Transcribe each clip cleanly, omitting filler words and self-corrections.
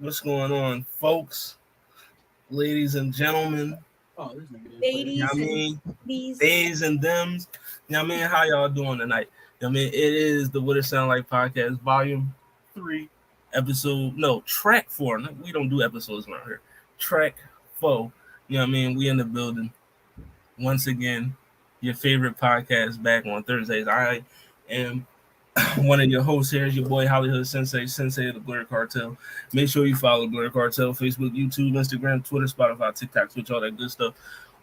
What's going on, folks, ladies and gentlemen? Oh, this nigga didn't Ladies You know what I and mean? these. Days and thems. You know what I mean? How y'all doing tonight? You know what I mean? It is the What It Sound Like podcast, volume 3, track 4. No, we don't do episodes around here. Track 4. You know what I mean? We in the building. Once again, your favorite podcast back on Thursdays. I am one of your hosts here is your boy Hollywood Sensei of the Blur Cartel. Make sure you follow Blur Cartel, Facebook, YouTube, Instagram, Twitter, Spotify, TikTok, Twitch, all that good stuff.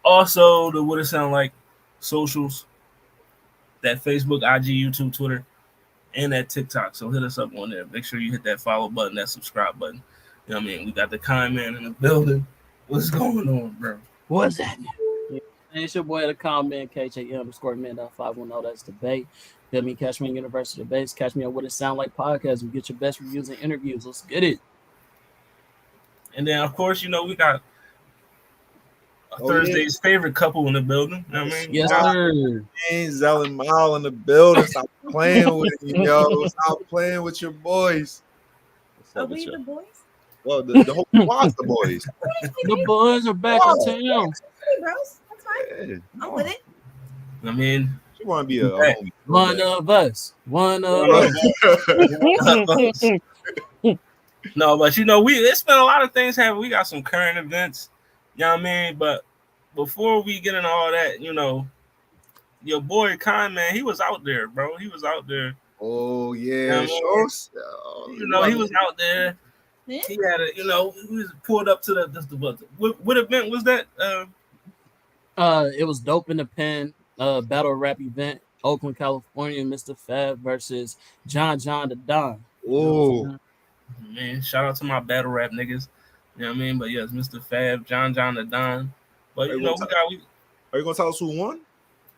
Also, the What It Sound Like socials, that Facebook, IG, YouTube, Twitter, and that TikTok. So hit us up on there. Make sure you hit that follow button, that subscribe button. You know what I mean? We got the Kind Man in the building. What's going on, bro? What's that? Yeah. And it's your boy, the comment, KJ_man.510. That's the bait. Feel me? Catch me in University Base. Catch me on What It Sound Like podcast. We get your best reviews and interviews. Let's get it. And then, of course, you know, we got Thursday's favorite couple in the building. You know what I mean? Yes, sir. Zell and Mal in the building. Stop playing with me, yo. Stop playing with your boys. Are we the boys? Well, the whole squad's the boys. The boys are back in town. Hey, bros. That's fine. Yeah. I'm with it. I mean, She want to be a homie. One of us. no, but you know, it's been a lot of things happening. We got some current events, you know what I mean? But before we get into all that, you know, your boy Kind Man, he was out there, bro. He was out there. Oh, yeah. You know, he was out there. Yeah. He had he was pulled up to the what event was that? It was Dope in the Pen, battle rap event, Oakland, California, Mr. Fab versus John the Don. Oh, man, shout out to my battle rap niggas. You know what I mean? But yes, Mr. Fab, John the Don. But you know, are you gonna tell us who won?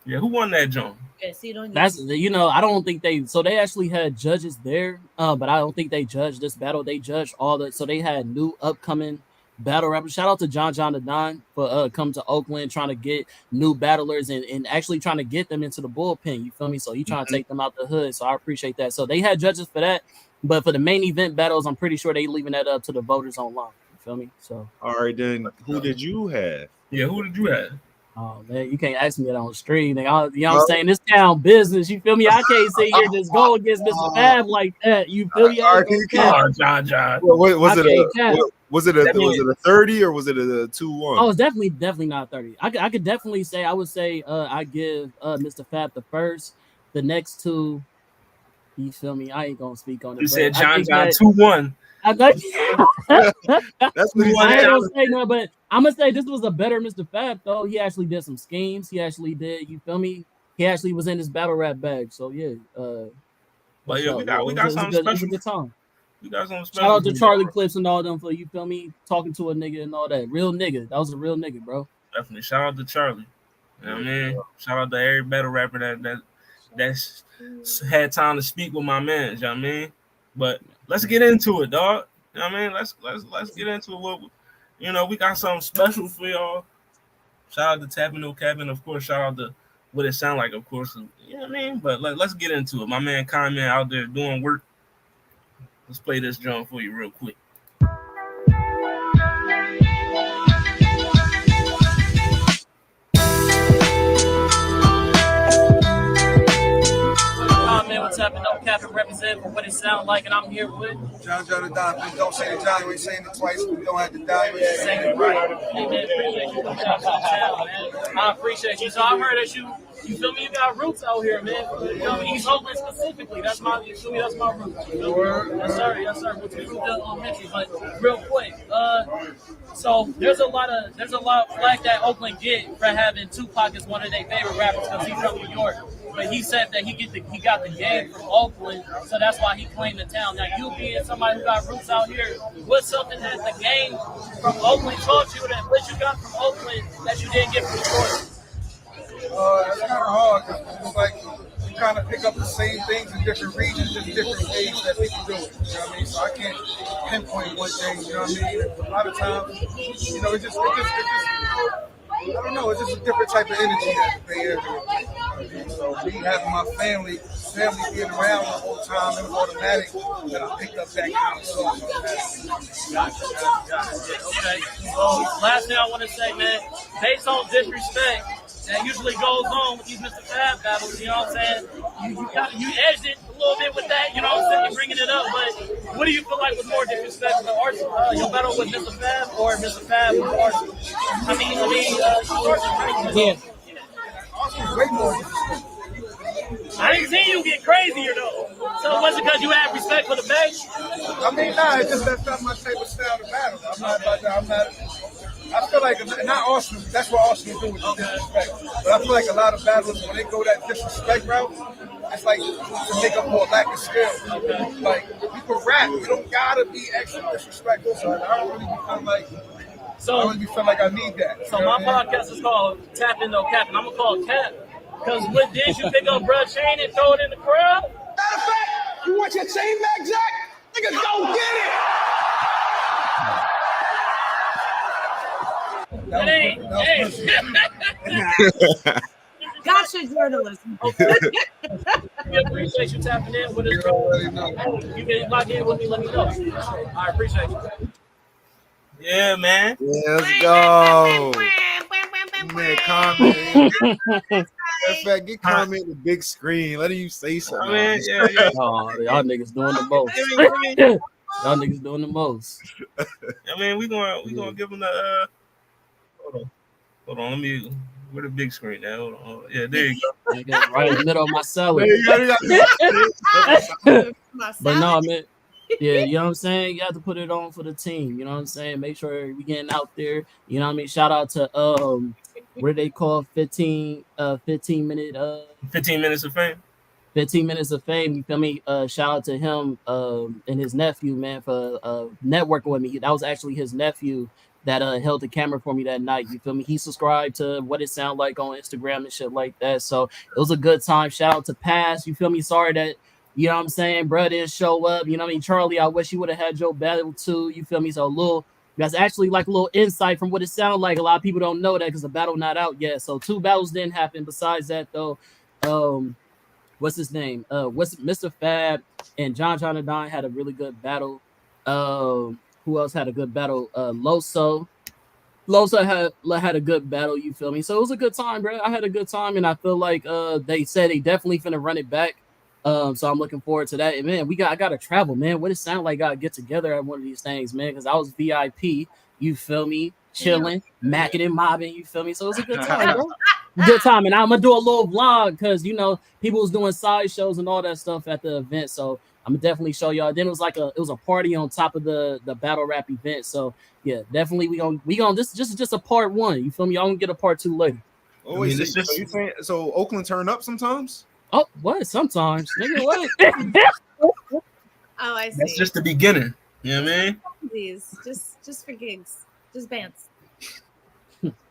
Yeah, who won that joint? That's I don't think they actually had judges there, but I don't think they judged this battle. They judged so they had new upcoming battle rappers. Shout out to John the Don for coming to Oakland, trying to get new battlers and actually trying to get them into the bullpen. You feel me? So he trying to take them out the hood. So I appreciate that. So they had judges for that, but for the main event battles, I'm pretty sure they leaving that up to the voters online. You feel me? So all right, then who did you have? Yeah, who did you have? Oh man, you can't ask me that on the stream. You know what I'm saying? This town business. You feel me? I can't sit here just go against Mr. Fab like that. You feel me? John. Was it a 30 or was it a 2-1? Oh, it's definitely not 30. I could definitely say I would say I give Mr. Fab the first, the next two. You feel me? I ain't gonna speak on it. You said John 2-1. That's what I ain't gonna say no, but I'm gonna say this was a better Mr. Fab though. He actually did some schemes. He actually did. You feel me? He actually was in his battle rap bag. So yeah. But yeah, we got something special. Good time. We got something special. Shout out to Charlie Clips and all them for you feel me talking to a nigga and all that. Real nigga. That was a real nigga, bro. Definitely. Shout out to Charlie. You know what I mean? Shout out to every battle rapper that's had time to speak with my man. You know what I mean? But let's get into it, dog. You know what I mean? Let's get into it. We got something special for y'all. Shout out to Tapping No Cabin, of course. Shout out to What It Sound Like, of course. You know what I mean? But let's get into it. My man Kind Man out there doing work. Let's play this drum for you real quick. What's happening? No Captain represent for What It Sound Like, and I'm here with John the Don. Please don't say the John. We ain't saying it twice. We don't have to die. We just saying it right. Hey, man, appreciate you coming out to the town, man. I appreciate you. So I heard that you feel me? You got roots out here, man. You know, East Oakland specifically. That's my roots. Yes, sir. Which we moved up elementary, but real quick. So there's a lot of flack that Oakland get for having Tupac as one of their favorite rappers because he's from New York. But he said that he got the game from Oakland, so that's why he claimed the town. Now, you being somebody who got roots out here, what's something that the game from Oakland taught you that what you got from Oakland that you didn't get from New York? It's kind of hard because it's like you kind of pick up the same things in different regions, just different ways that people do it. You know what I mean? So I can't pinpoint one thing. You know what I mean? A lot of times, it's just I don't know. It's just a different type of energy that they have. So me having my family family being around the whole time, it was automatic that I picked up that kind of sauce. Gotcha. Okay. Well, last thing I want to say, man, based on disrespect that usually goes on with these Mr. Fab battles, you know what I'm saying? You edged it a little bit with that, you know what I'm saying? You're bringing it up, but what do you feel like was more disrespectful, the Arsenal, your battle with Mr. Fab or Mr. Fab with Arsenal? Arsenal's way more disrespectful. I didn't see you get crazier though. So it wasn't because you had respect for the bag? I mean, nah, it's just that's not my type of style to battle. I'm not about that. I feel like not Arsenal. That's what Arsenal do with disrespect. But I feel like a lot of battlers when they go that disrespect route, it's like to make up for a lack of skill. Like you can rap, you don't gotta be extra disrespectful. So I don't really feel like. I don't really feel like I need that. So my podcast is called Tapping No Cap, and I'm gonna call it Cap. Because what did you pick up bruh chain and throw it in the crowd? Matter of fact, you want your chain back, Jack? Nigga, go get it! Gotcha journalism. Okay. We appreciate you tapping in with us. You can lock in with me, let me know. I appreciate you. Yeah, man. Yeah, let's go. Man, comment. In fact, get comment the big screen. Let you say something. I mean, yeah. Oh, y'all niggas doing the most. Y'all niggas doing the most. I mean, we gonna give them the. Hold on. Let me. Where the big screen now? Hold on. Yeah, there you go. Right in the middle of my salad. But no, man. Yeah, you know what I'm saying? You have to put it on for the team. You know what I'm saying? Make sure we getting out there. You know what I mean? Shout out to what do they call 15 minute 15 minutes of fame. 15 minutes of fame, you feel me? Shout out to him and his nephew, man, for networking with me. That was actually his nephew that held the camera for me that night. You feel me? He subscribed to What It Sound Like on Instagram and shit like that. So it was a good time. Shout out to Pass. You feel me? Sorry that, you know what I'm saying, bro didn't show up. You know what I mean? Charlie, I wish you would have had your battle too. You feel me? So that's actually like a little insight from What It Sound Like. A lot of people don't know that because the battle not out yet. So 2 battles didn't happen. Besides that, though, what's his name? What's Mr. Fab and John and Don had a really good battle. Who else had a good battle? Loso had a good battle. You feel me? So it was a good time, bro. I had a good time, and I feel like they said they definitely finna run it back. So I'm looking forward to that. And man, I gotta travel, man. What it sound like? Gotta get together at one of these things, man. Because I was VIP. You feel me? Chilling, macking and mobbing. You feel me? So it was a good time, bro. Good time, and I'm gonna do a little vlog because you know people was doing side shows and all that stuff at the event. So I'm gonna definitely show y'all. Then it was a party on top of the battle rap event. So yeah, definitely we gonna this is just a part 1. You feel me? Y'all gonna get a part 2 later. Oh, wait, so Oakland turn up sometimes? Oh, what? Sometimes, nigga, what? Oh, I see. That's just the beginning. You know what I mean? These just for gigs, just bands.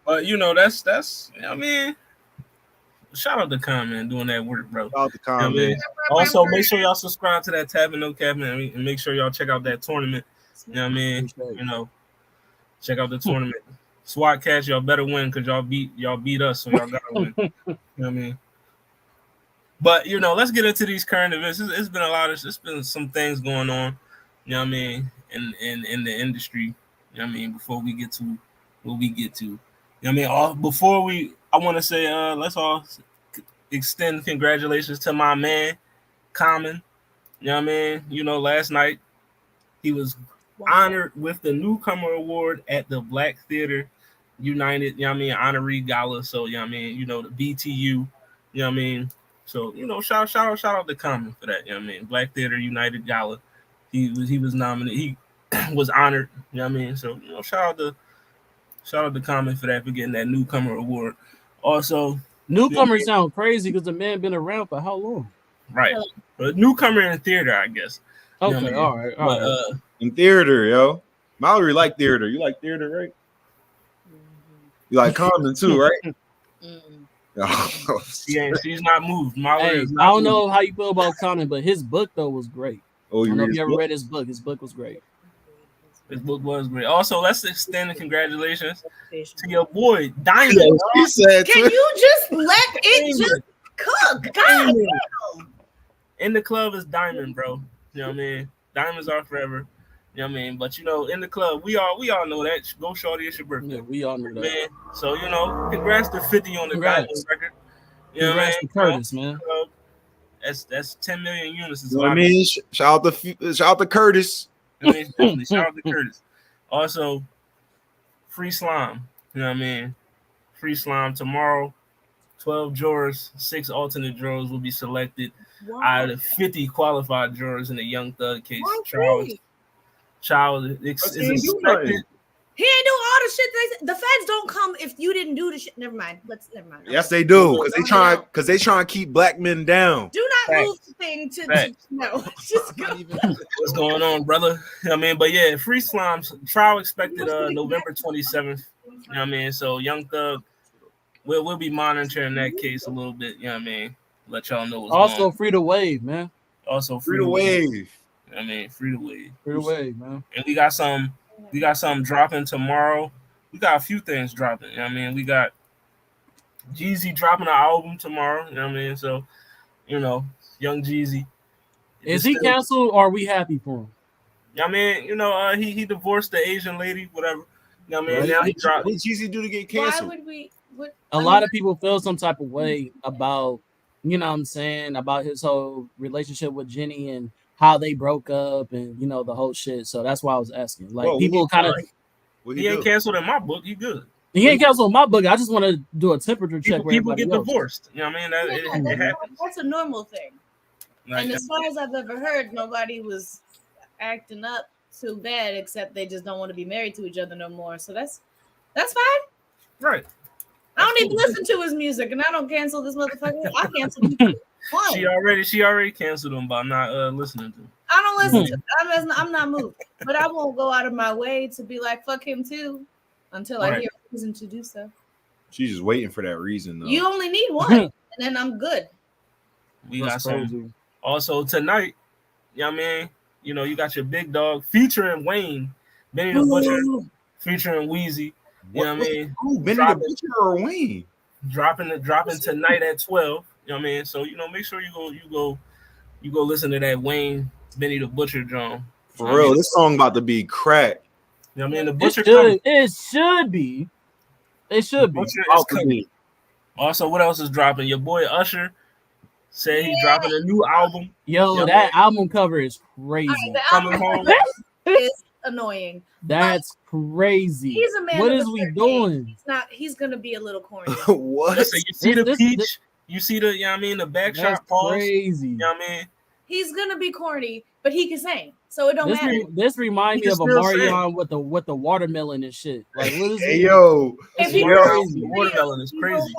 But you know, that's you know what I mean. Shout out to Common doing that work, bro. Shout out to Common. You know what I mean? Also, make sure y'all subscribe to that Tapping No Cap, man, and make sure y'all check out that tournament. You know what I mean? You know, check out the tournament. SWAT Cats, y'all better win because y'all beat us, so y'all gotta win. You know what I mean? But you know, let's get into these current events. It's been some things going on, you know what I mean, in the industry. You know what I mean, before we get to what we get to. You know what I mean? I want to say let's all extend congratulations to my man, Common. You know what I mean? You know, last night he was honored with the Newcomer Award at the Black Theater United, you know what I mean, honoree gala. So, you know what I mean, you know, the BTU, you know what I mean? So, you know, shout out to Common for that, you know what I mean? Black Theater United Gala. He was nominated. He was honored, you know what I mean? So, you know, shout out to Common for that, for getting that Newcomer Award. Also, Newcomer sound crazy because the man been around for how long? Right. But newcomer in theater, I guess. Okay, you know all right. But, in theater, yo. Mallory like theater. You like theater, right? You like Common too, right? She's not moved. Mallory I don't know how you feel about Common, but his book though was great. Oh, I don't know if you ever read his book. His book was great. His book was great. Also, let's extend the congratulations to your boy Diamond. He said, "Can you just let it just cook?" God damn. In the club is diamond, bro. You know what I mean? Diamonds are forever. You know what I mean? But in the club, we all know that. Go shorty, it's your birthday. Yeah, we all knew that. Man. So, congrats to 50 on the Congrats. diamond record. You Congrats to know what I mean? Curtis, man. That's 10 million units. Is You know what I mean? Shout out to Curtis. I mean, definitely. Shout out to Curtis. Also, free slime. You know what I mean? Free slime tomorrow. 12 jurors, 6 alternate jurors will be selected out of 50 qualified jurors in the Young Thug case. Child is expected. He ain't do all the shit. The feds don't come if you didn't do the shit. Never mind. Never mind. Yes, they do, because they trying to keep black men down. Do not move the thing to no. Just go. What's going on, brother? You know what I mean? But yeah, free slimes trial expected November 27th. You know what I mean? So Young Thug, we'll be monitoring that case a little bit. You know what I mean? Let y'all know what's going on. Also, free to wave, man. Also, free to wave. You know what I mean? Free to wave. Free to wave, man. And we got some dropping tomorrow. We got a few things dropping. You know what I mean? We got Jeezy dropping an album tomorrow. You know what I mean? So, Young Jeezy. Is he canceled or are we happy for him? I mean, he divorced the Asian lady, whatever. You know what I mean? Now he dropped. What did Jeezy do to get canceled? Why would we? A lot of people feel some type of way about, about his whole relationship with Jenny and how they broke up and the whole shit. So that's why I was asking. Like, people kind of he ain't canceled in my book. He good. He ain't canceled in my book. I just want to do a temperature check. People get divorced. You know what I mean? It happens. That's a normal thing. And as far as I've ever heard, nobody was acting up too bad, except they just don't want to be married to each other no more. So that's fine. Right. I don't even listen to his music, and I don't cancel this motherfucker. I cancel him. She already canceled him by not listening to him. I don't listen to him. I'm not moved. But I won't go out of my way to be like, fuck him too, until I hear a reason to do so. She's just waiting for that reason, though. You only need one, and then I'm good. We got some. Also tonight, you know what I mean? You got your big dog featuring Wayne, Benny the Butcher, featuring Weezy. You know what I mean? Benny the Butcher or Wayne? Dropping tonight at 12. You know what I mean? So make sure you go listen to that Wayne Benny the Butcher drum. For real, this song about to be crack. You know what I mean? The Butcher it should be. It should be. Butcher is coming. Also, what else is dropping? Your boy Usher said he's dropping a new album. Yo, that album cover is crazy. The album cover is annoying. That's crazy. He's a man. What is we doing? He's gonna be a little corny. What? Listen, you see the peach? You see the, the back shot pause? Crazy. You know what I mean? He's gonna be corny, but he can sing, so it don't matter. This reminds me of a Marion with the watermelon and shit. Like, what is it? Yo, watermelon is crazy.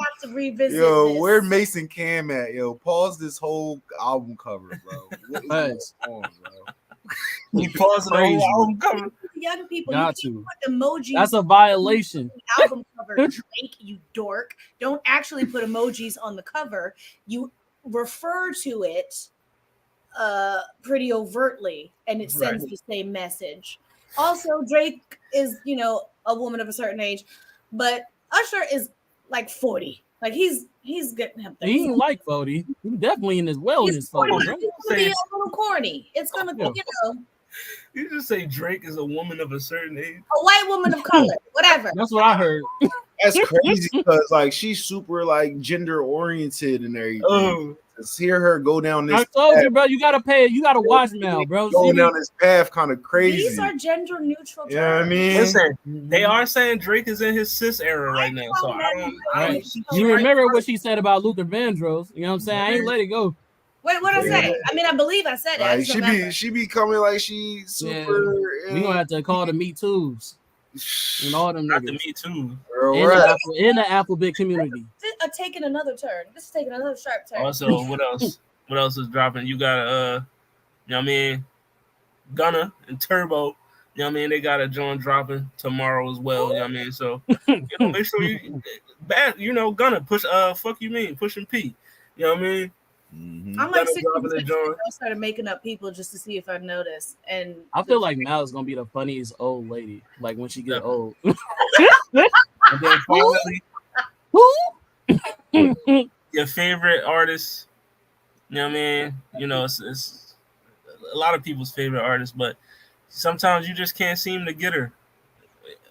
Yo, where Mason Cam at? Yo, pause this whole album cover, bro. What is going on, bro? He paused the whole album cover. Young people, got you put emojis. That's a violation. Album cover, Drake, you dork. Don't actually put emojis on the cover. You refer to it pretty overtly, and it sends the same message. Also, Drake is, a woman of a certain age, but Usher is like 40. Like he's getting him. He ain't like 40. He's definitely in his wellness. It's gonna be a little corny. It's gonna be, You just say Drake is a woman of a certain age. A white woman of color, whatever. That's what I heard. That's crazy because like she's super like gender oriented and everything. Oh. To hear her go down this I told you, bro, you gotta pay. You gotta watch now, bro. Going down this path kind of crazy. These are gender neutral terms. You know what I mean? Listen, they are saying Drake is in his cis era right now. So I don't You remember what she said about Luther Vandross? You know what I'm saying? I ain't let it go. Wait, what I say? I mean, I believe I said it. Like, she be coming like she super. Yeah. We gonna have to call the Me Too's and all them not niggas. the Me Too. In the Alphabet community. Taking another turn. This is taking another sharp turn. Also, what else? What else is dropping? You got you know what I mean? Gunna and Turbo. You know what I mean? They got a joint dropping tomorrow as well. You know what I mean? So make sure Gunna push fuck you mean pushing P. You know what I mean? Mm-hmm. I'm like 60%. I started making up people just to see if I noticed, and I feel like Mal is gonna be the funniest old lady, like when she get old. And then finally, your favorite artist, you know what I mean? you know, it's a lot of people's favorite artist, but sometimes you just can't seem to get her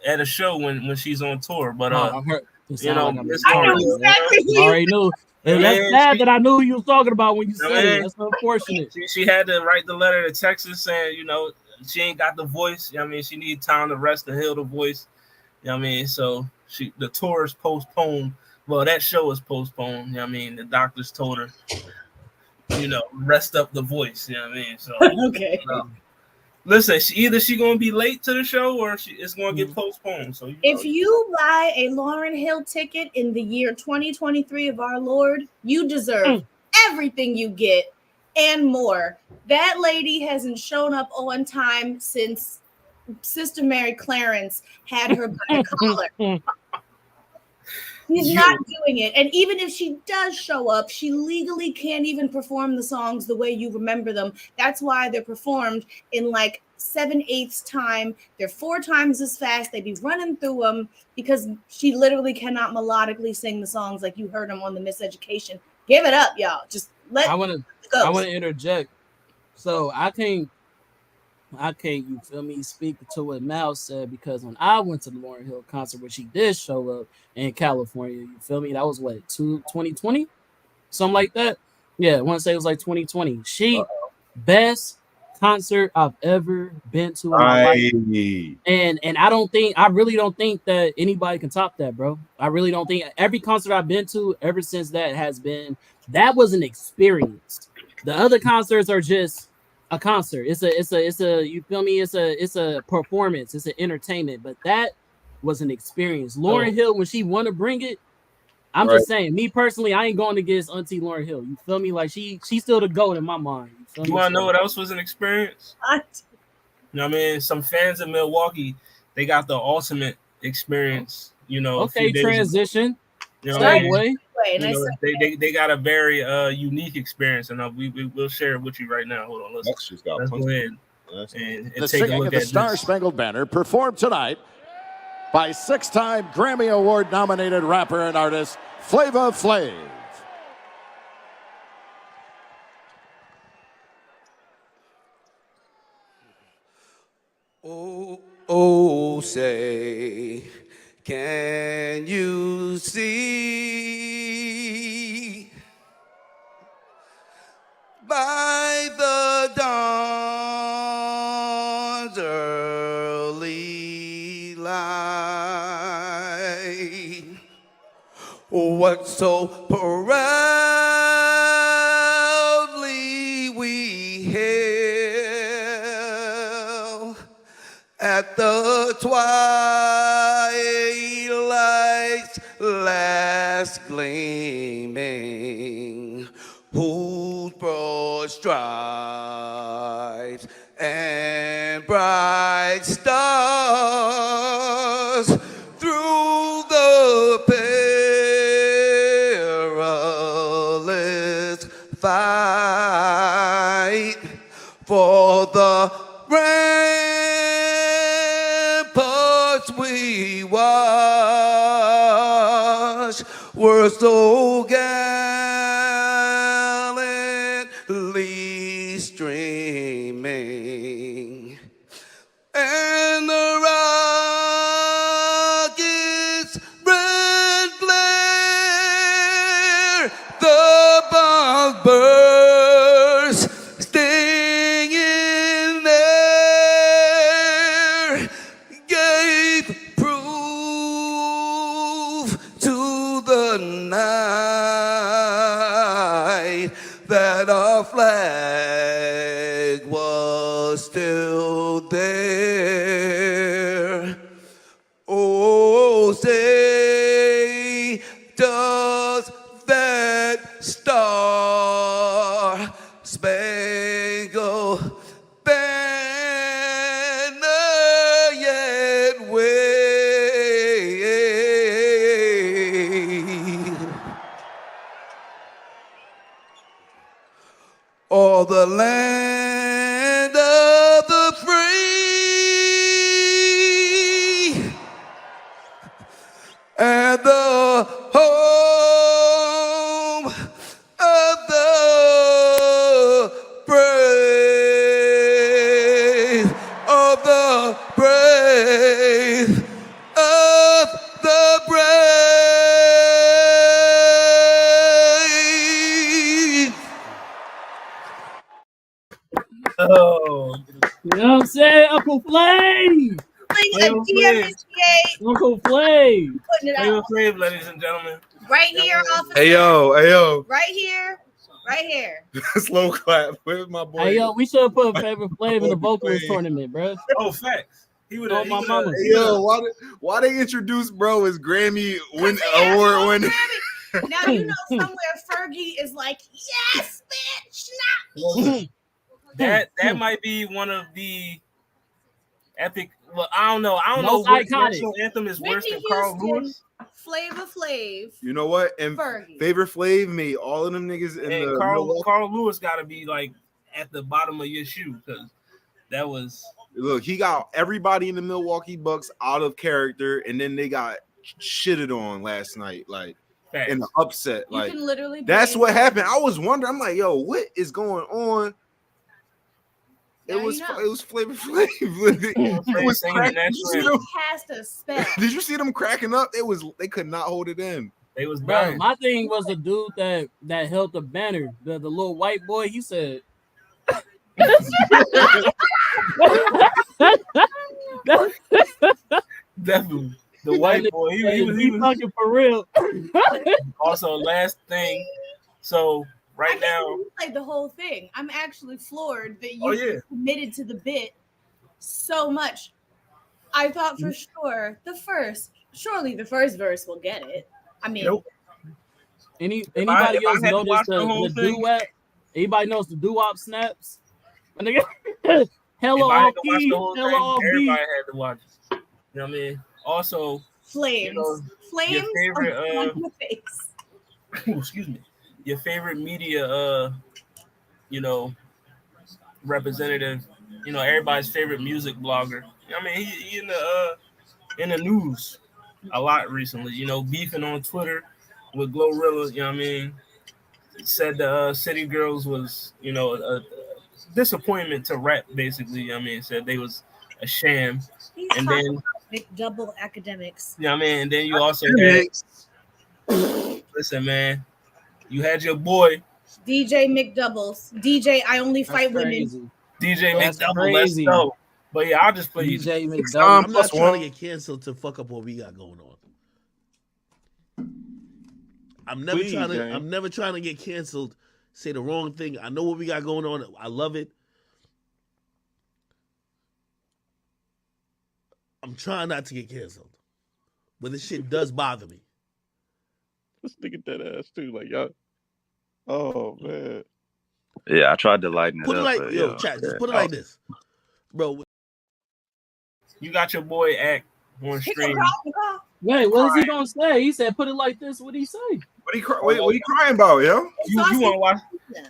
at a show when she's on tour. But I heard it you sound know, like I'm Miss I know Lauren mistaken, Hill, man. exactly who I you. already knew. I And that's mean, sad that I knew who you was talking about when you I said it. mean, That's unfortunate. she had to write the letter to Texas saying, you know, she ain't got the voice. You know what I mean, she need time to rest to heal the voice. You know what I mean? So the tour is postponed. Well, that show is postponed. You know what I mean? The doctors told her, you know, rest up the voice. You know what I mean? So Okay. listen, either she gonna be late to the show or it's gonna get postponed. So If you buy a Lauryn Hill ticket in the year 2023 of our Lord, you deserve everything you get and more. That lady hasn't shown up on time since Sister Mary Clarence had her by the collar. She's not doing it. And even if she does show up, she legally can't even perform the songs the way you remember them. That's why they're performed in like 7/8 time. They're 4 times as fast. They be running through them because she literally cannot melodically sing the songs like you heard them on the Miseducation. Give it up, y'all. Just let I it want go. to interject. So I can't, you feel me, speak to what Mal said, because when I went to the Lauryn Hill concert where she did show up in California, you feel me, that was what, 2020? Something like that. Yeah, I want to say it was like 2020. Best concert I've ever been to in my life. And I really don't think that anybody can top that, bro. I really don't think. Every concert I've been to ever since that was an experience. The other concerts are just a concert. It's a you feel me? It's a performance. It's an entertainment. But that was an experience. Lauryn Hill, when she want to bring it, I'm just saying, me personally, I ain't going against Auntie Lauryn Hill. You feel me? Like she's still the GOAT in my mind. You feel You me? want to know what else was an experience? You know what I mean? Some fans in Milwaukee, they got the ultimate experience. You know, a few days transition. You know, Segue. You know, they got a very unique experience, and we'll share it with you right now. Hold on, let's go ahead and the take a singing look of the at Star this. Spangled Banner performed tonight by 6-time Grammy Award nominated rapper and artist Flava Flav. Oh, say, can you see by the dawn's early light what so proudly we hailed at the twilight's last gleaming, whose broad stripes and bright stars through the perilous fight for the ramparts we watched were so gallantly streaming, and the rockets' red glare, the bombs burst, sting in there, gave proof to the night that our flag was still there. Oh, say, does that star spangled banner yet wave? Or the land of the free and the home of the it Flavor out. Flav, ladies and gentlemen. Right here, officer. Hey yo. Right here. Right here. Slow clap. Where's my boy? Hey yo, we should have put Favorite Flav in the Flavor vocalist Flav. tournament, bro. Oh, facts. He would Oh, have. my mama. Hey, yo, why they introduce bro as Grammy award winning? Now you know somewhere Fergie is like, yes, bitch, not me. That might be one of the epic. Well, I don't know. Most What iconic. national anthem is worse Whitney than Carl Houston, Lewis. Flavor Flav, You know what? And Fergie. Favorite Flav made all of them niggas in And the Carl Lewis got to be like at the bottom of your shoe because that was. Look, he got everybody in the Milwaukee Bucks out of character, and then they got shitted on last night, like Facts. in the upset. You Like can literally. that's blame what her. happened. I was wondering. I'm like, yo, what is going on? Now It was you know. it was Flavor Flav. It was Singing the cracking. national Did anthem. Cast a spell. you see them cracking up? They could not hold it in. They was Bro, dying. my thing was the dude that held the banner, the little white boy. He said, Definitely. The white boy. He was fucking for real. also last thing. So right now, You played the whole thing. I'm actually floored that you Oh, yeah. committed to the bit so much. I thought Mm-hmm. for sure the first verse will get it. I mean, nope. Anybody if I else had to notice watch the the whole thing- doo-wop? Anybody knows the doo-wop snaps? My nigga, Hello If I all had to watch P, the whole hello thing, all B. everybody had to watch it. You know what I mean? Also, flames, you know, flames your favorite, on the face. excuse me, your favorite media, representative, everybody's favorite music blogger. I mean, he in the news a lot recently. Beefing on Twitter with Glorilla. You know what I mean? Said the City Girls was a disappointment to rap. Basically, you know what I mean, said they was a sham. He's And talking then- about double academics. You know what I mean? And then you also had, listen, man, you had your boy DJ McDoubles. DJ, I only That's fight women. crazy. DJ That's McDouble. Let's crazy. go. But yeah, I'll just play you. DJ Time McDonald. I'm not plus trying one. to get canceled to fuck up what we got going on. I'm never Please, trying to. Jane. I'm never trying to get canceled. Say the wrong thing. I know what we got going on. I love it. I'm trying not to get canceled, but this shit does bother me. This nigga dead ass too. Like y'all. Oh man. Yeah, I tried to lighten it Put it up. like but, yo, yeah, chat. Just yeah. put it like this, bro. You got your boy Act on stream. Wait, what is he gonna say? He said, "Put it like this." What did he say? What are you crying about, yo? You want to watch? Yeah.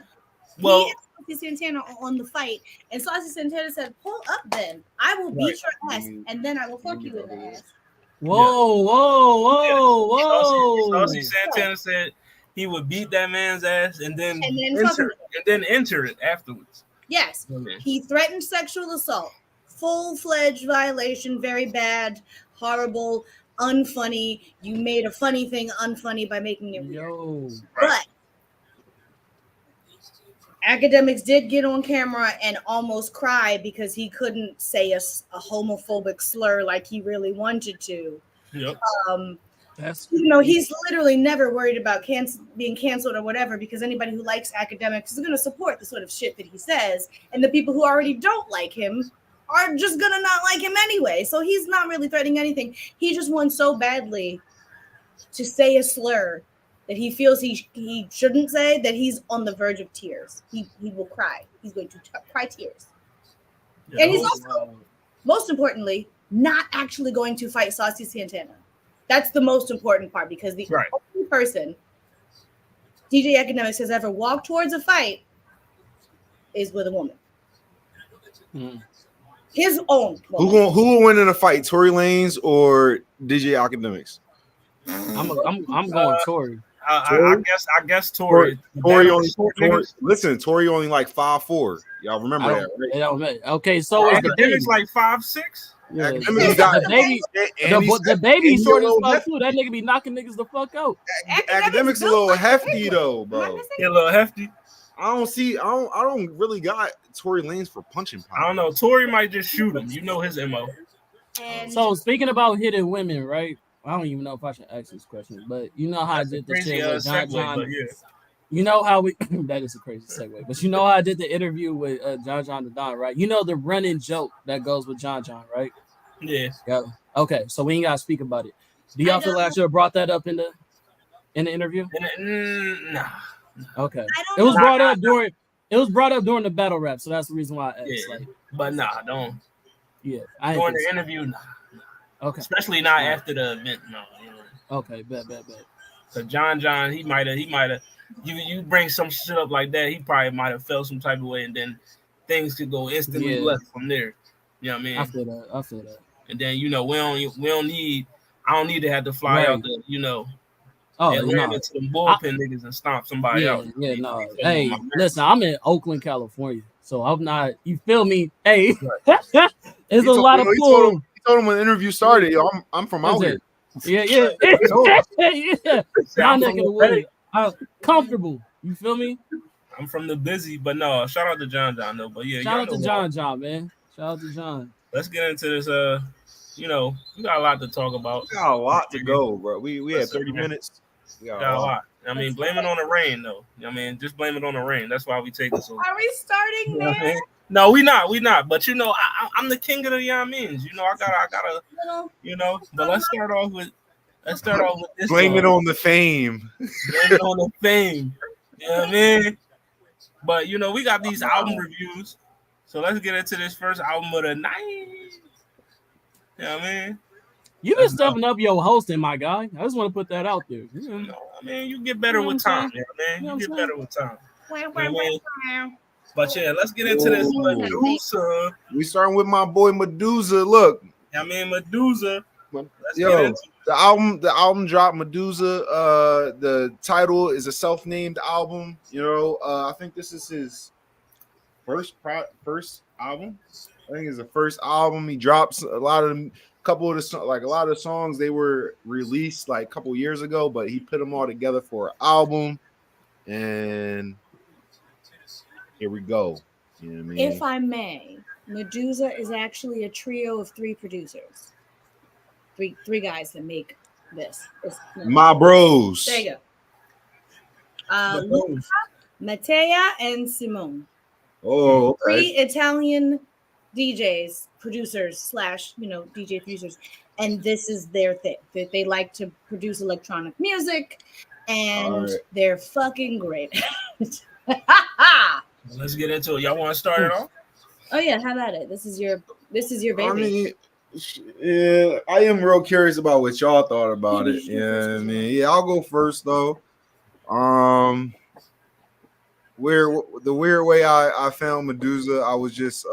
Well, He asked Saucy Santana on the fight, and Saucy Santana said, "Pull up, then I will beat your ass, and then I will fuck you in the ass." Whoa, whoa. Saucy Santana said he would beat that man's ass and then fuck him. enter it afterwards. Yes, Okay. he threatened sexual assault, full-fledged violation, very bad, horrible, unfunny. You made a funny thing unfunny by making it weird. Yo, But Academics did get on camera and almost cry because he couldn't say a homophobic slur like he really wanted to. Yep. that's He's literally never worried about being canceled or whatever, because anybody who likes Academics is going to support the sort of shit that he says, and the people who already don't like him are just going to not like him anyway. So he's not really threatening anything. He just wants so badly to say a slur that he feels he shouldn't say, that he's on the verge of tears. He will cry. He's going to cry tears. And he's also, most importantly, not actually going to fight Saucy Santana. That's the most important part, because the only person DJ Academics has ever walked towards a fight is with a woman. His own woman. Who will win in a fight, Tory Lanez or DJ Academics? I'm going Tory. I guess Tory. Tory only like 5'4". Y'all remember that, right? It don't matter. Okay, so is the baby. Academics like 5'6". Yeah. Academics got The baby, the baby short as fuck too. That nigga be knocking niggas the fuck out. Academics a little hefty though, bro. He a little hefty. I don't really got Tory Lanez for punching power. I don't know. Tory might just shoot him. You know his MO. And So speaking about hitting women, right? I don't even know if I should ask this question, but you know how That's I a did the crazy shit with John segue, but John. yeah. You know how we that is a crazy segue, but you know how I did the interview with John the Don, right? You know the running joke that goes with John, right? Yeah. Yeah. Okay, so we ain't gotta speak about it. Do y'all feel like I should have brought that up in the interview? Nah. Okay. I don't It was know. brought up during the battle rap, so that's the reason why I asked. Yeah. Like, But nah, don't. yeah, I ain't During think the so. interview, nah. Okay. Especially not Alright. after the event, no. You know. Okay, bet. So John, he might have. You bring some shit up like that, he probably might have felt some type of way, and then things could go instantly Yeah. left from there. You know what I mean? I feel that. And then we don't need. I don't need to have to fly out to Atlanta to them bullpen niggas and stomp somebody out. Yeah, no. Hey, listen, I'm in Oakland, California, so I'm not. You feel me? Hey, there's a lot of He told him when the interview started, yo, I'm from out here. Yeah. My neck of the woods. Comfortable. You feel me? I'm from the busy, but no. Shout out to John though. But yeah, shout out to John, man. Shout out to John. Let's get into this. We got a lot to talk about. We got a lot to go, bro. We had 30 minutes. We got a lot. I mean, blame it on the rain, though. I mean, just blame it on the rain. That's why we take this over. Are we starting there? No, we not. But I'm the king of the Yamins. I gotta. But let's start off with this. Blame it on the fame. Blame it on the fame. You know what I mean? But we got these album reviews. So let's get into this first album of the night. You know what I mean? You've been stepping up your hosting, my guy. I just want to put that out there. I mean, you get better with time, man. You get better with time. But yeah, let's get into this Meduza. We starting with my boy Meduza. Look, I mean Meduza. The album dropped. Meduza. The title is a self-named album. I think this is his first album. I think it's the first album he drops. A lot of the songs they were released like a couple years ago, but he put them all together for an album, and here we go. You know what I mean? If I may, Meduza is actually a trio of 3 producers, three guys that make this. My bros. There you go. Luca, Mattea, and Simone. Oh, okay. 3 Italian DJs, producers / DJ producers, and this is their thing. They like to produce electronic music, and they're fucking great. Let's get into it. Y'all want to start it off? Oh yeah, how about it? This is your baby. I mean, yeah, I am real curious about what y'all thought about it. Yeah, I mean, yeah, I'll go first though. The weird way I found Meduza, I was just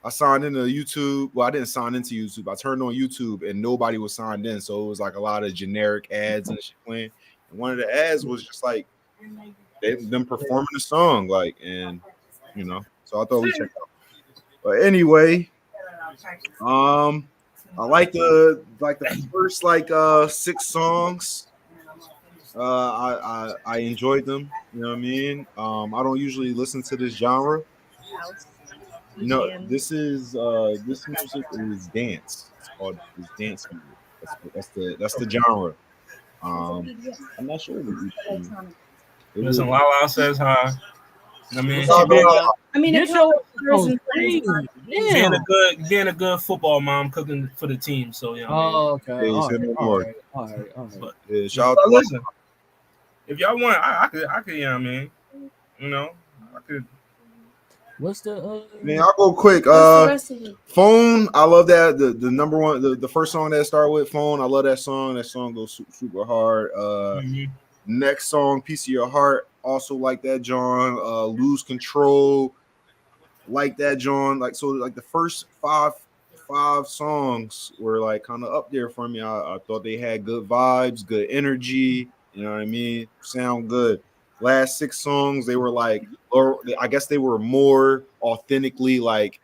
I signed into YouTube. Well, I didn't sign into YouTube. I turned on YouTube and nobody was signed in, so it was like a lot of generic ads and shit playing. And one of the ads was just like them performing the song, like, and so I thought we checked out. But anyway, I like the first 6 songs. I enjoyed them. You know what I mean? I don't usually listen to this genre. This music is dance. It's called dance music. That's the genre. I'm not sure. Listen, Lala says hi. I mean, being a good football mom, cooking for the team. So okay. All right. But, shout out. Listen, if y'all want, I could. I could. What's the? Man, I'll go quick. Phone. I love that. The number one, the first song that started with Phone. I love that song. That song goes super hard. Next song, Piece of Your Heart. Also like that, John. Lose Control. Like that, John. The first five songs were like kind of up there for me. I thought they had good vibes, good energy. You know what I mean? Sound good. Last 6 songs, they were or I guess they were more authentically like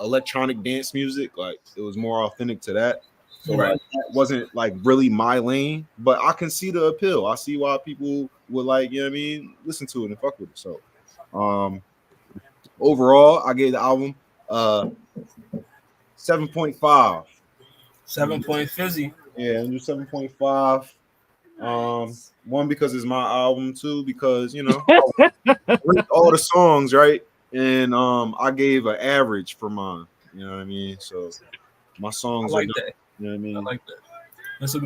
electronic dance music. Like it was more authentic to that. So that wasn't like really my lane, but I can see the appeal. I see why people would listen to it and fuck with it. So overall, I gave the album 7.5. 7 point fizzy. Yeah, and do 7.5. One because it's my album, two because I ranked all the songs right, and I gave an average for mine. You know what I mean? So my I songs are like not. that. You know what I mean? I like that.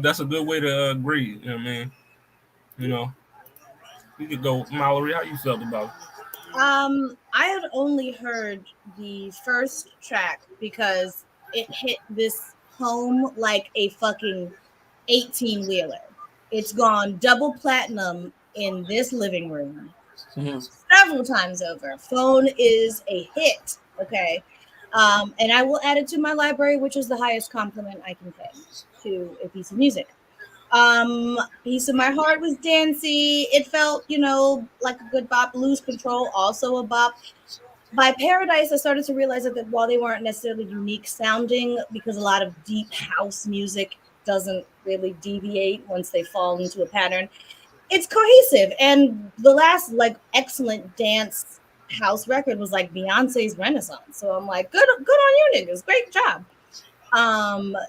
That's a good way to agree. You know what I mean? You know, we could go, Mallory. How you felt about it? I had only heard the first track because it hit this home like a fucking 18 wheeler. It's gone double platinum in this living room several times over. Phone is a hit. Okay. And I will add it to my library, which is the highest compliment I can pay to a piece of music. Piece of My Heart was dancey. It felt, like a good bop. Lose Control, also a bop. By Paradise, I started to realize that while they weren't necessarily unique sounding, because a lot of deep house music doesn't really deviate once they fall into a pattern, it's cohesive. And the last excellent dance house record was like Beyonce's Renaissance. So I'm like, good on you niggas. Great job.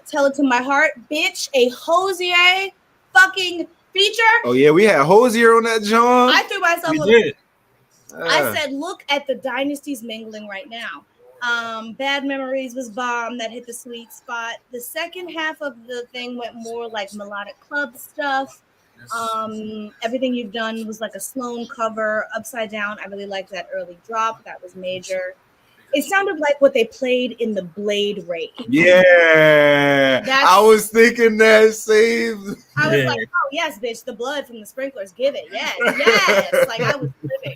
Tell It to My Heart, bitch, a Hozier fucking feature. Oh yeah, we had Hozier on that, John. I threw myself. We did. I said, look at the dynasties mingling right now. Bad Memories was bomb. That hit the sweet spot. The second half of the thing went more like melodic club stuff. Everything You've Done was like a Sloan cover. Upside Down, I really liked that early drop. That was major. It sounded like what they played in the Blade raid. Yeah, I was thinking that same. I was like, oh yes, bitch, the blood from the sprinklers, give it, yes. Like I was living.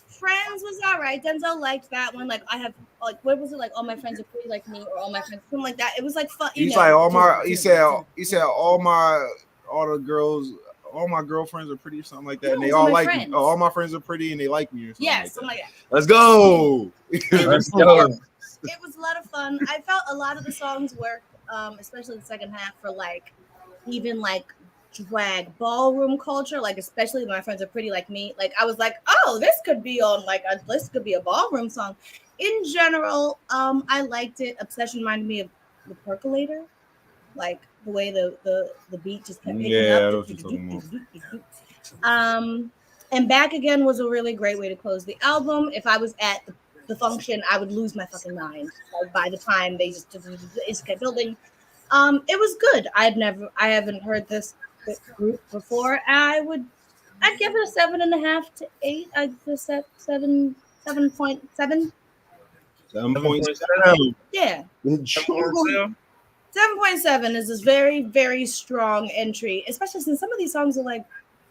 Friends was all right. Denzel liked that one. Like I have, what was it like? All My Friends Are Pretty Like Me, or All My Friends, something like that. It was like fun. He's like all the girls. All my girlfriends are pretty or something like that, and they all like me. Oh, all my friends are pretty and they like me or something. Yes, something like that. Let's go. Let's go. It was a lot of fun. I felt a lot of the songs worked, especially the second half, for even drag ballroom culture, especially My Friends Are Pretty Like Me. I was like, oh, this could be on this could be a ballroom song. In general, I liked it. Obsession reminded me of The Percolator, the way the beat just kept picking up. And Back Again was a really great way to close the album. If I was at the function, I would lose my fucking mind. By the time they just kept building. It was good. I haven't heard this group before. I'd give it a 7.5 to 8. I'd just set 7.7. 7.7. Yeah. 7.7 is this very, very strong entry, especially since some of these songs are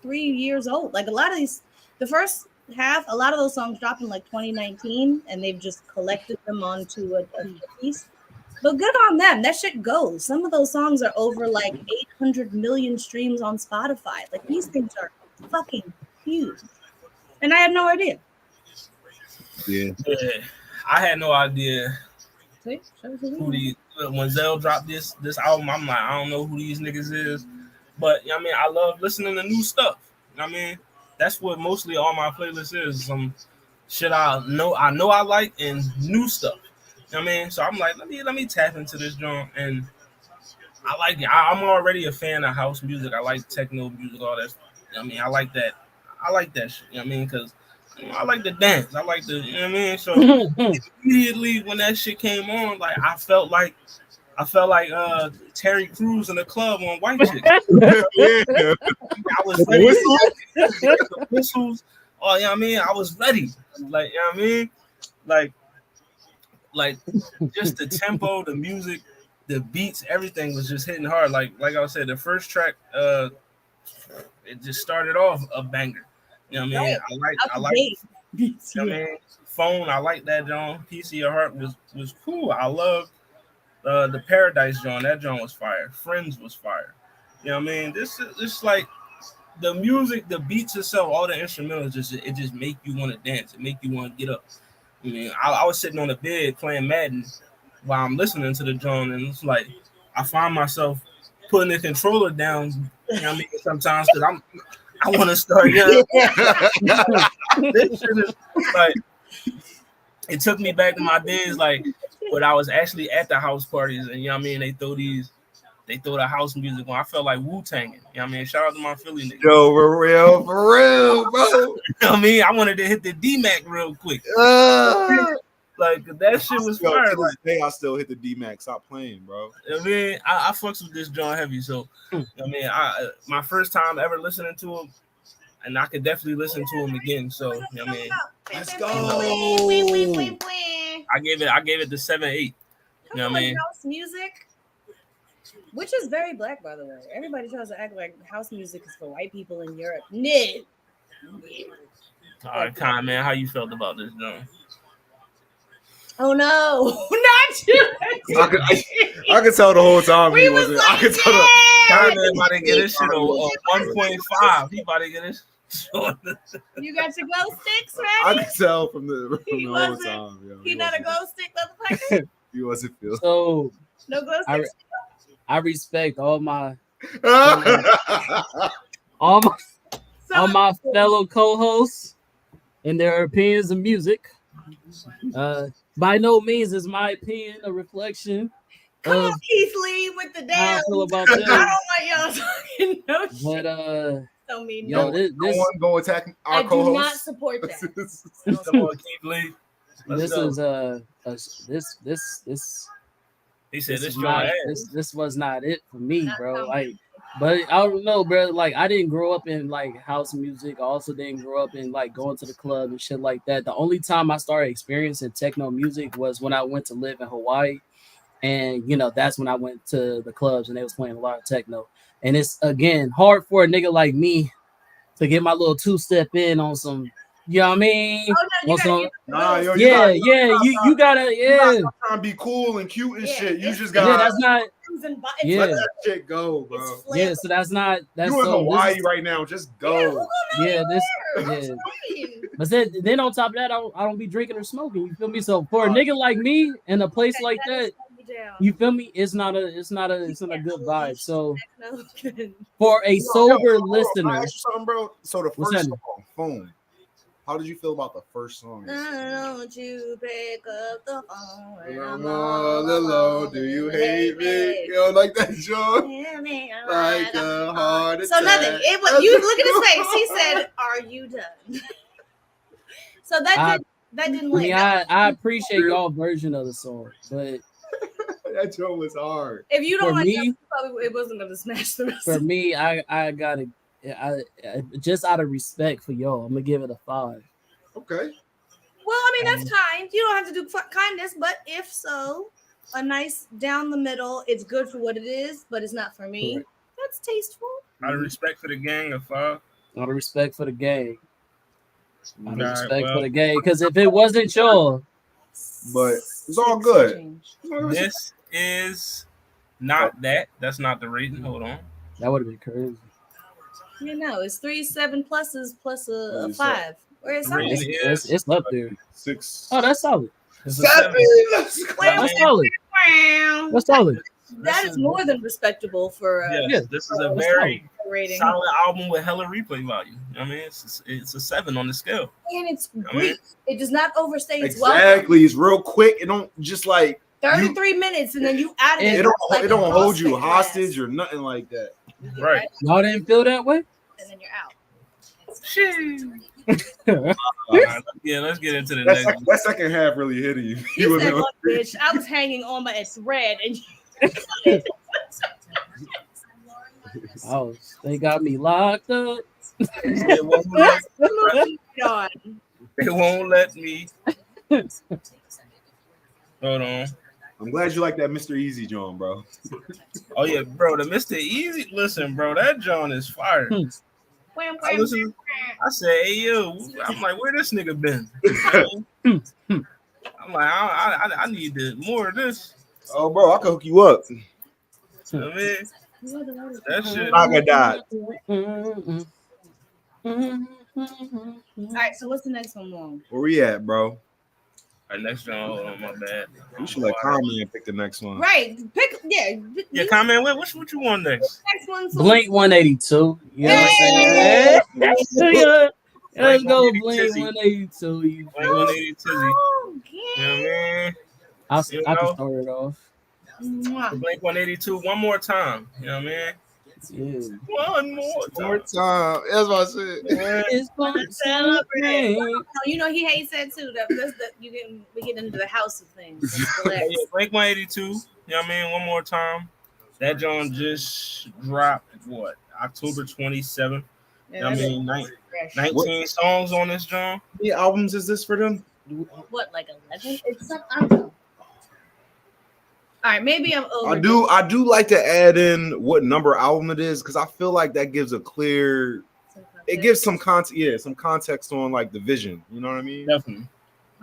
3 years old. A lot of these, the first half, a lot of those songs dropped in 2019, and they've just collected them onto a piece. But good on them. That shit goes. Some of those songs are over 800 million streams on Spotify. These things are fucking huge. And I had no idea. Yeah. I had no idea when Zell dropped this album. I'm like, I don't know who these niggas is. But I love listening to new stuff. That's what mostly all my playlists is. Some shit I know I like and new stuff. So I'm like, let me tap into this joint, and I like it. I'm already a fan of house music. I like techno music, all that. I like that. I like that shit. Because I like the dance. I like the. So immediately when that shit came on, I felt like Terry Crews in the club on White Chicks. I was ready. The whistles. Oh, I was ready. Just the tempo, the music, the beats, everything was just hitting hard. Like I said, the first track, it just started off a banger. I like. Phone. I like that John. Piece of Your Heart was cool. I love the Paradise John. That John was fire. Friends was fire. This is the music, the beats itself, all the instrumentals just make you want to dance. It make you want to get up. I was sitting on the bed playing Madden while I'm listening to the John, and it's I find myself putting the controller down. Sometimes because I want to start. This shit is it took me back to my days but I was actually at the house parties, and they throw the house music on. I felt like Wu-Tanging. Shout out to my Philly niggas. Yo, for real, bro. I wanted to hit the D-Mac real quick. Like that shit was fire. To this day, I still hit the D-Mac. Stop playing, bro. I fucks with this John heavy. So, my first time ever listening to him, and I could definitely listen to him again. So, let's go. I gave it the 7-8. House music, which is very black, by the way. Everybody tries to act like house music is for white people in Europe. No. All right, Con, man, how you felt about this, John? Oh no, not you! I could tell the whole time he wasn't. I could tell the Con man about to get this shit on 1.5. He about to get this. You got your glow sticks ready? I could tell from the whole time. Yo, he not a glow stick, motherfucker. He wasn't feeling. So no glow sticks. I respect all my fellow co-hosts and their opinions of music. By no means is my opinion a reflection. Come on, Keith Lee with the how I damn. feel about that. I don't want y'all talking no shit. But Don't mean yo, no. this go attack our I co-host. do not support that. Come on, Keith Lee. This is He said this was not it for me, bro. Like, but I don't know, bro. Like, I didn't grow up in like house music. I also didn't grow up in like going to the club and shit like that. The only time I started experiencing techno music was when I went to live in Hawaii, and that's when I went to the clubs and they was playing a lot of techno. And it's again hard for a nigga like me to get my little 2-step in on some. You know what I mean? Oh, no, you gotta trying to be cool and cute and shit. You just gotta. Yeah, that's not. Let that shit go, bro. Yeah, so that's not. That's you in so, Hawaii right now. Just go. But then on top of that, I don't be drinking or smoking. You feel me? So for a nigga like me in a place like that, you feel me? It's not a good vibe. So for a sober listener, bro. So the first song, Phone. How did you feel about the first song? Don't you pick up the phone? I'm all alone. Do you hate me? Yo, like that, John. Like a heart attack. So nothing. You look at his face. He said, "Are you done?" So that didn't. I appreciate y'all version of the song, but that joke was hard. If you don't for like me, probably it wasn't gonna smash the rest. For me, I gotta. I just out of respect for y'all, I'm gonna give it a 5. Okay. Well, I mean that's kind. You don't have to do kindness, but if so, a nice down the middle. It's good for what it is, but it's not for me. Correct. That's tasteful. Out of respect for the gang, a 5. Out of respect for the gang. Out of respect for the gang, because if it wasn't y'all, but it's all good. This is not that. That's not the rating. Hold on. That would have been crazy. It's 3 7 pluses plus a 5. Where is it? It's up there. 6. Oh, that's solid. 7. That's solid. That's solid. That is more than respectable for. This is a very solid album with hella replay value. I mean, it's a 7 on the scale, and it's brief. It does not overstay its welcome. Exactly, it's real quick. It don't just like 33 minutes, and then you add it. It don't hold you hostage or nothing like that. Right? Y'all didn't feel that way, and then you're out. Let's get into the next. That second half really hit you. You said, "Look, bitch, I was hanging on by a thread, and oh, they got me locked up. It won't let me. Hold on. I'm glad you like that Mr. Easy John, bro. Oh yeah, bro. The Mr. Easy. Listen, bro. That John is fire. I said, "Hey yo," I'm like, "Where this nigga been?" I'm like, I need more of this. Oh, bro, I can hook you up. I mean, that shit. I got All right, so what's the next one long? Where we at, bro? All right, next one. Hold on, my bad. You should let Comment pick the next one. Right, pick. Yeah, Comment. What you want next? Next one. Blink 182. You know what I'm saying? Let's go, Blink 182. Blink 182. You know what I mean? I You can know, start it off. Mwah. the Blink 182 one more time. You know what I mean? Yeah. One more More time. time. That's what I said. Yeah. It's gonna celebrate. No, you know he hates that too. We get into the house of things. That's the Yeah, last. Blink 182. You know what I mean? One more time. That John just dropped what? October 27th. You know what I mean? 19 songs on this John. How many albums is this for them? What, like 11? It's some. I don't know. All right, maybe I'm over. I do like to add in what number album it is because I feel like that gives a clear. It gives some context, some context on like the vision. You know what I mean? Definitely.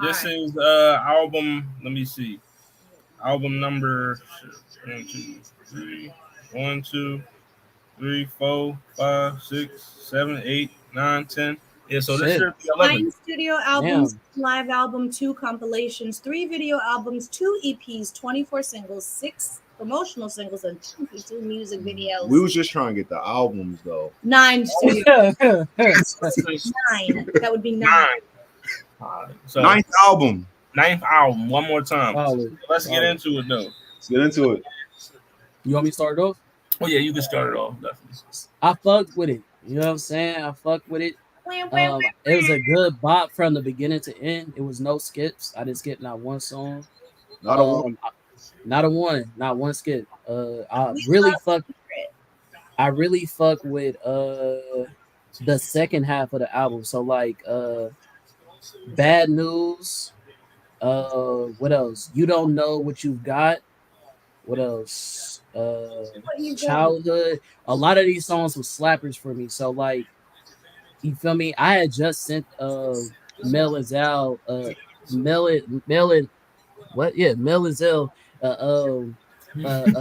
This is album. Let me see. Album number 1, 2, 3, 4, 5, 6, 7, 8, 9, 10. Yeah, so this should be 11. 9 studio albums, live album, 2 compilations, 3 video albums, 2 EPs, 24 singles, 6 promotional singles, and 22 music videos. We was just trying to get the albums though. 9 studio. 9. That would be 9. So, ninth album. One more time. Let's get into it though. Let's get into it. You want me to start it off? Oh yeah, you can start it off. Definitely. I fucked with it. You know what I'm saying? I fucked with it. It was a good bop from the beginning to end. It was no skips. I didn't skip not one song. Not a one. Not a one. Not one skip. I really fuck with the second half of the album. So like Bad News. What else? You Don't Know What You've Got. What else? Childhood. A lot of these songs were slappers for me. So like, you feel me? I had just sent Mel and Zal, Mel and Zell, a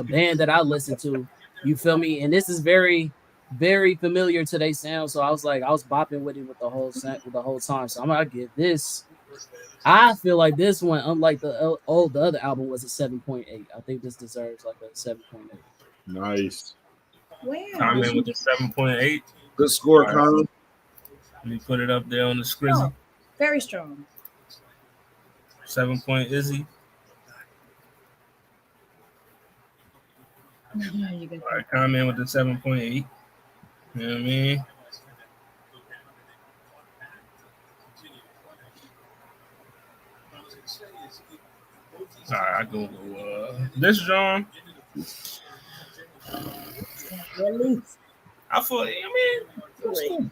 band that I listened to. You feel me? And this is very, very familiar to their sound. So I was bopping with it with the whole time. So I'm gonna give this. I feel like this one, unlike the other album, was a 7.8. I think this deserves like a 7.8. Nice. I'm in with the 7.8. Good score, Colin. Let me put it up there on the scrizzy. Very strong. 7 point Izzy. All right, comment with the 7.8. You know what I mean? All right, I go this John. I thought, it was cool.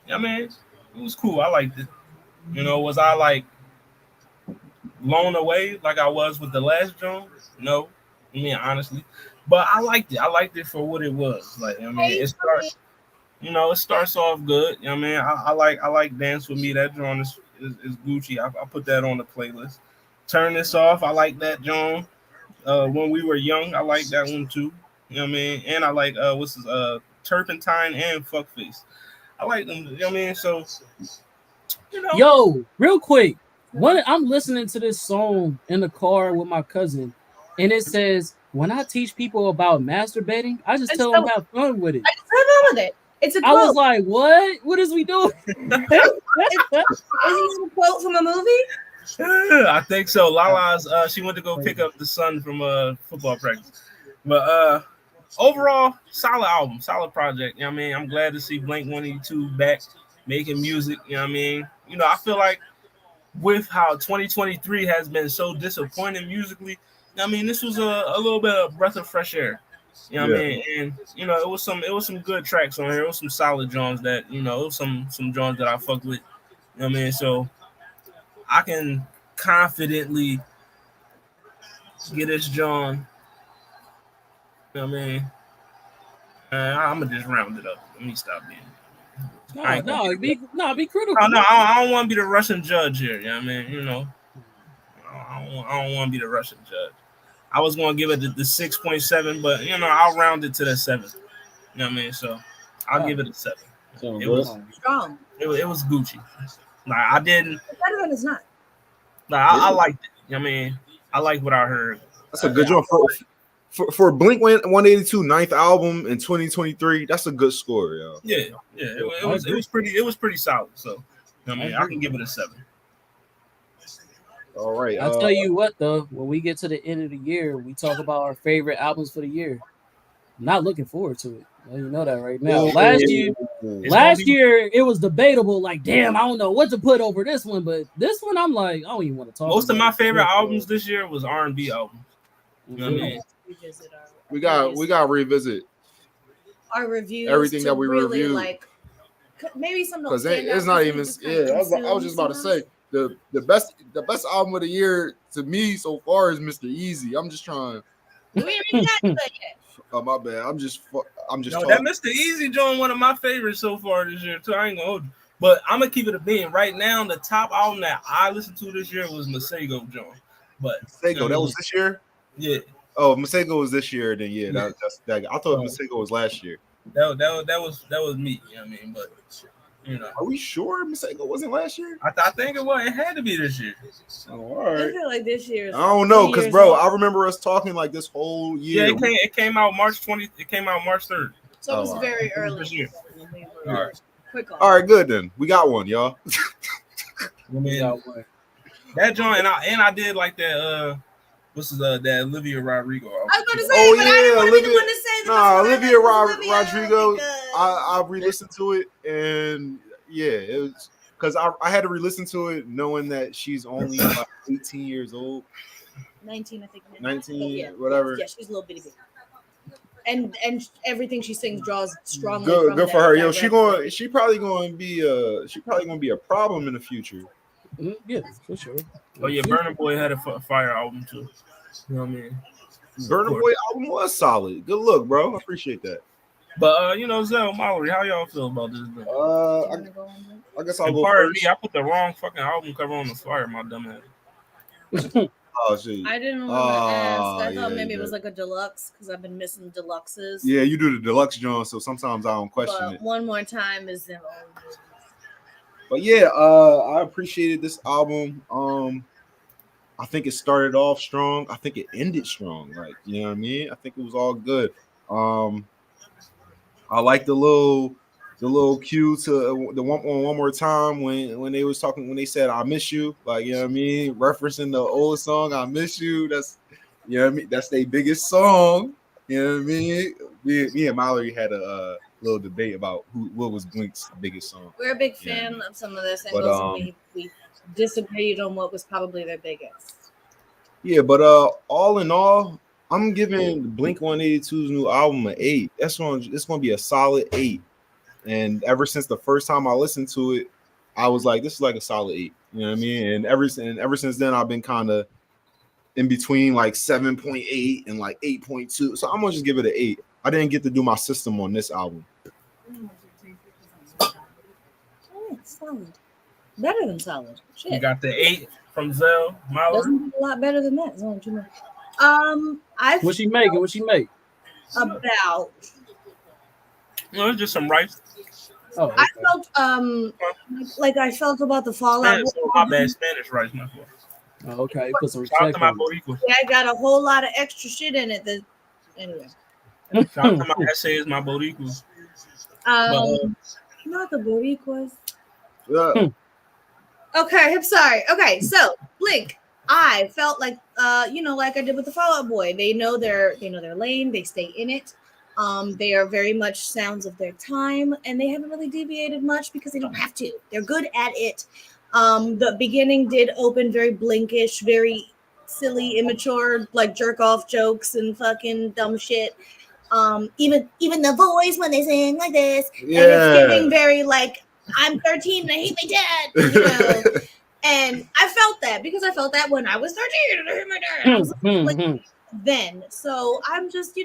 It was cool. I liked it. Was I like blown away like I was with the last John? No, honestly, but I liked it. I liked it for what it was. Like, it starts. It starts off good. I like Dance With Me. That John is Gucci. I put that on the playlist. Turn This Off. I like that John. When We Were Young, I like that one too. And I like what's his Turpentine and Fuckface. I like them. So Yo, real quick. I'm listening to this song in the car with my cousin, and it says, "When I teach people about masturbating, I just tell them have fun with it." I just have fun with it. It's a quote. I was like, "What? What is we doing?" Isn't it a quote from a movie? I think so. Lala's she went to go pick up the son from football practice. But overall, solid album, solid project. I'm glad to see Blink 182 back making music. I feel like with how 2023 has been so disappointing musically, this was a little bit of breath of fresh air. And it was some good tracks on here. It was some solid Johns that it was some Johns that I fucked with. So I can confidently get this John. I'm gonna just round it up. Let me stop being. Be critical. I don't want to be the Russian judge here. I don't want to be the Russian judge. I was going to give it the 6.7, but I'll round it to the 7. So I'll give it a 7. It was strong. It was Gucci. Like I didn't. It's better than it's not. Like I liked it. I like what I heard. That's a good job for Blink 182 ninth album in 2023. That's a good score, yo. Yeah. It was pretty solid. So I can give it a 7. All right. I'll tell you what though, when we get to the end of the year, we talk about our favorite albums for the year. I'm not looking forward to it. Well, you know that right now. Last year it was debatable. Like, damn, I don't know what to put over this one, but this one I'm like, I don't even want to talk. Most of my about favorite albums this year was R&B albums. You know what I mean? We got to revisit our reviews, everything that we really reviewed. Like maybe some because it's not even. Yeah, I was just about to say the best album of the year to me so far is Mr. Easy. I'm just trying. We ain't got that yet. Oh my bad. I'm just. No, that Mr. Easy joint one of my favorites so far this year too. I ain't gonna hold you. But I'm gonna keep it a bean. Right now, the top album that I listened to this year was Masego joint. But Masego, that was this year? Yeah. Oh, Masego was this year, then yeah, that's that. I thought Masego was last year. That was me, you know what I mean? But you know. Are we sure Masego wasn't last year? I think it was. It had to be this year. Oh, all right. I feel like this year. I don't know, because bro, I remember us talking like this whole year. Yeah, it came out March 20th. It came out March 3rd. So it was very early this year. All right. Quick on. All right, good then. We got one, y'all. That joint, and I did like that. What's that Olivia Rodrigo? I was going to say, but I didn't want to be the one to say that. Olivia Rodrigo. I re-listened to it, and yeah, it was because I had to re-listen to it, knowing that she's only about 18 years old. 19, I think. 19, whatever. Yeah, she's a little bitty bit. And everything she sings draws strongly. Good for her. Yo, she probably going to be a problem in the future. Yeah, for sure. Oh yeah, Burna Boy had a fire album too. You know what I mean? Burna Boy album was solid. Good look, bro. I appreciate that. But you know, Zell, Mallory, how y'all feel about this? I guess I'll go first. Me, I put the wrong fucking album cover on the flyer, my dumb ass. Oh shit! I didn't want to ask. I thought maybe it was like a deluxe because I've been missing deluxes. Yeah, you do the deluxe, John. So sometimes I don't question it. One more time is in. But yeah, I appreciated this album. I think it started off strong. I think it ended strong. Like, you know what I mean? I think it was all good. I like the little cue to the one more time when they was talking, when they said I miss you, like, you know what I mean, referencing the old song I Miss You. That's, you know what I mean, that's their biggest song. You know what I mean? Me and Mallory had a little debate about what was Blink's biggest song. We're a big fan of some of their singles, and we disagreed on what was probably their biggest. Yeah, but all in all, I'm giving Blink 182's new album an 8. It's gonna be a solid 8. And ever since the first time I listened to it, I was like, this is like a solid 8. You know what I mean? And ever since then, I've been kind of in between like 7.8 and like 8.2. So I'm gonna just give it an 8. I didn't get to do my system on this album. Oh, solid. Better than solid. Shit. You got the 8 from Zell. Doesn't do a lot better than that. It's only 2 more. What she making? What she make? About. No, it's just some rice. Oh, okay. I felt like I felt about the Fallout. My bad, Spanish rice, my fault. Oh, okay, put some Shout out respect to my on it. Boricuas. Yeah, I got a whole lot of extra shit in it. That anyway. Shout out to my essays, my Boricuas. Not the Boricuas. Yeah. Okay, I'm sorry. Okay, so Blink. I felt like like I did with the Fall Out Boy. They know their lane, they stay in it. They are very much sounds of their time, and they haven't really deviated much because they don't have to. They're good at it. The beginning did open very Blinkish, very silly, immature, like jerk off jokes and fucking dumb shit. Even the voice when they sing like this, and it's giving very like I'm 13 and I hate my dad, you know. And I felt that because I felt that when I was 13 and I hate my dad. I was like, then, so I'm just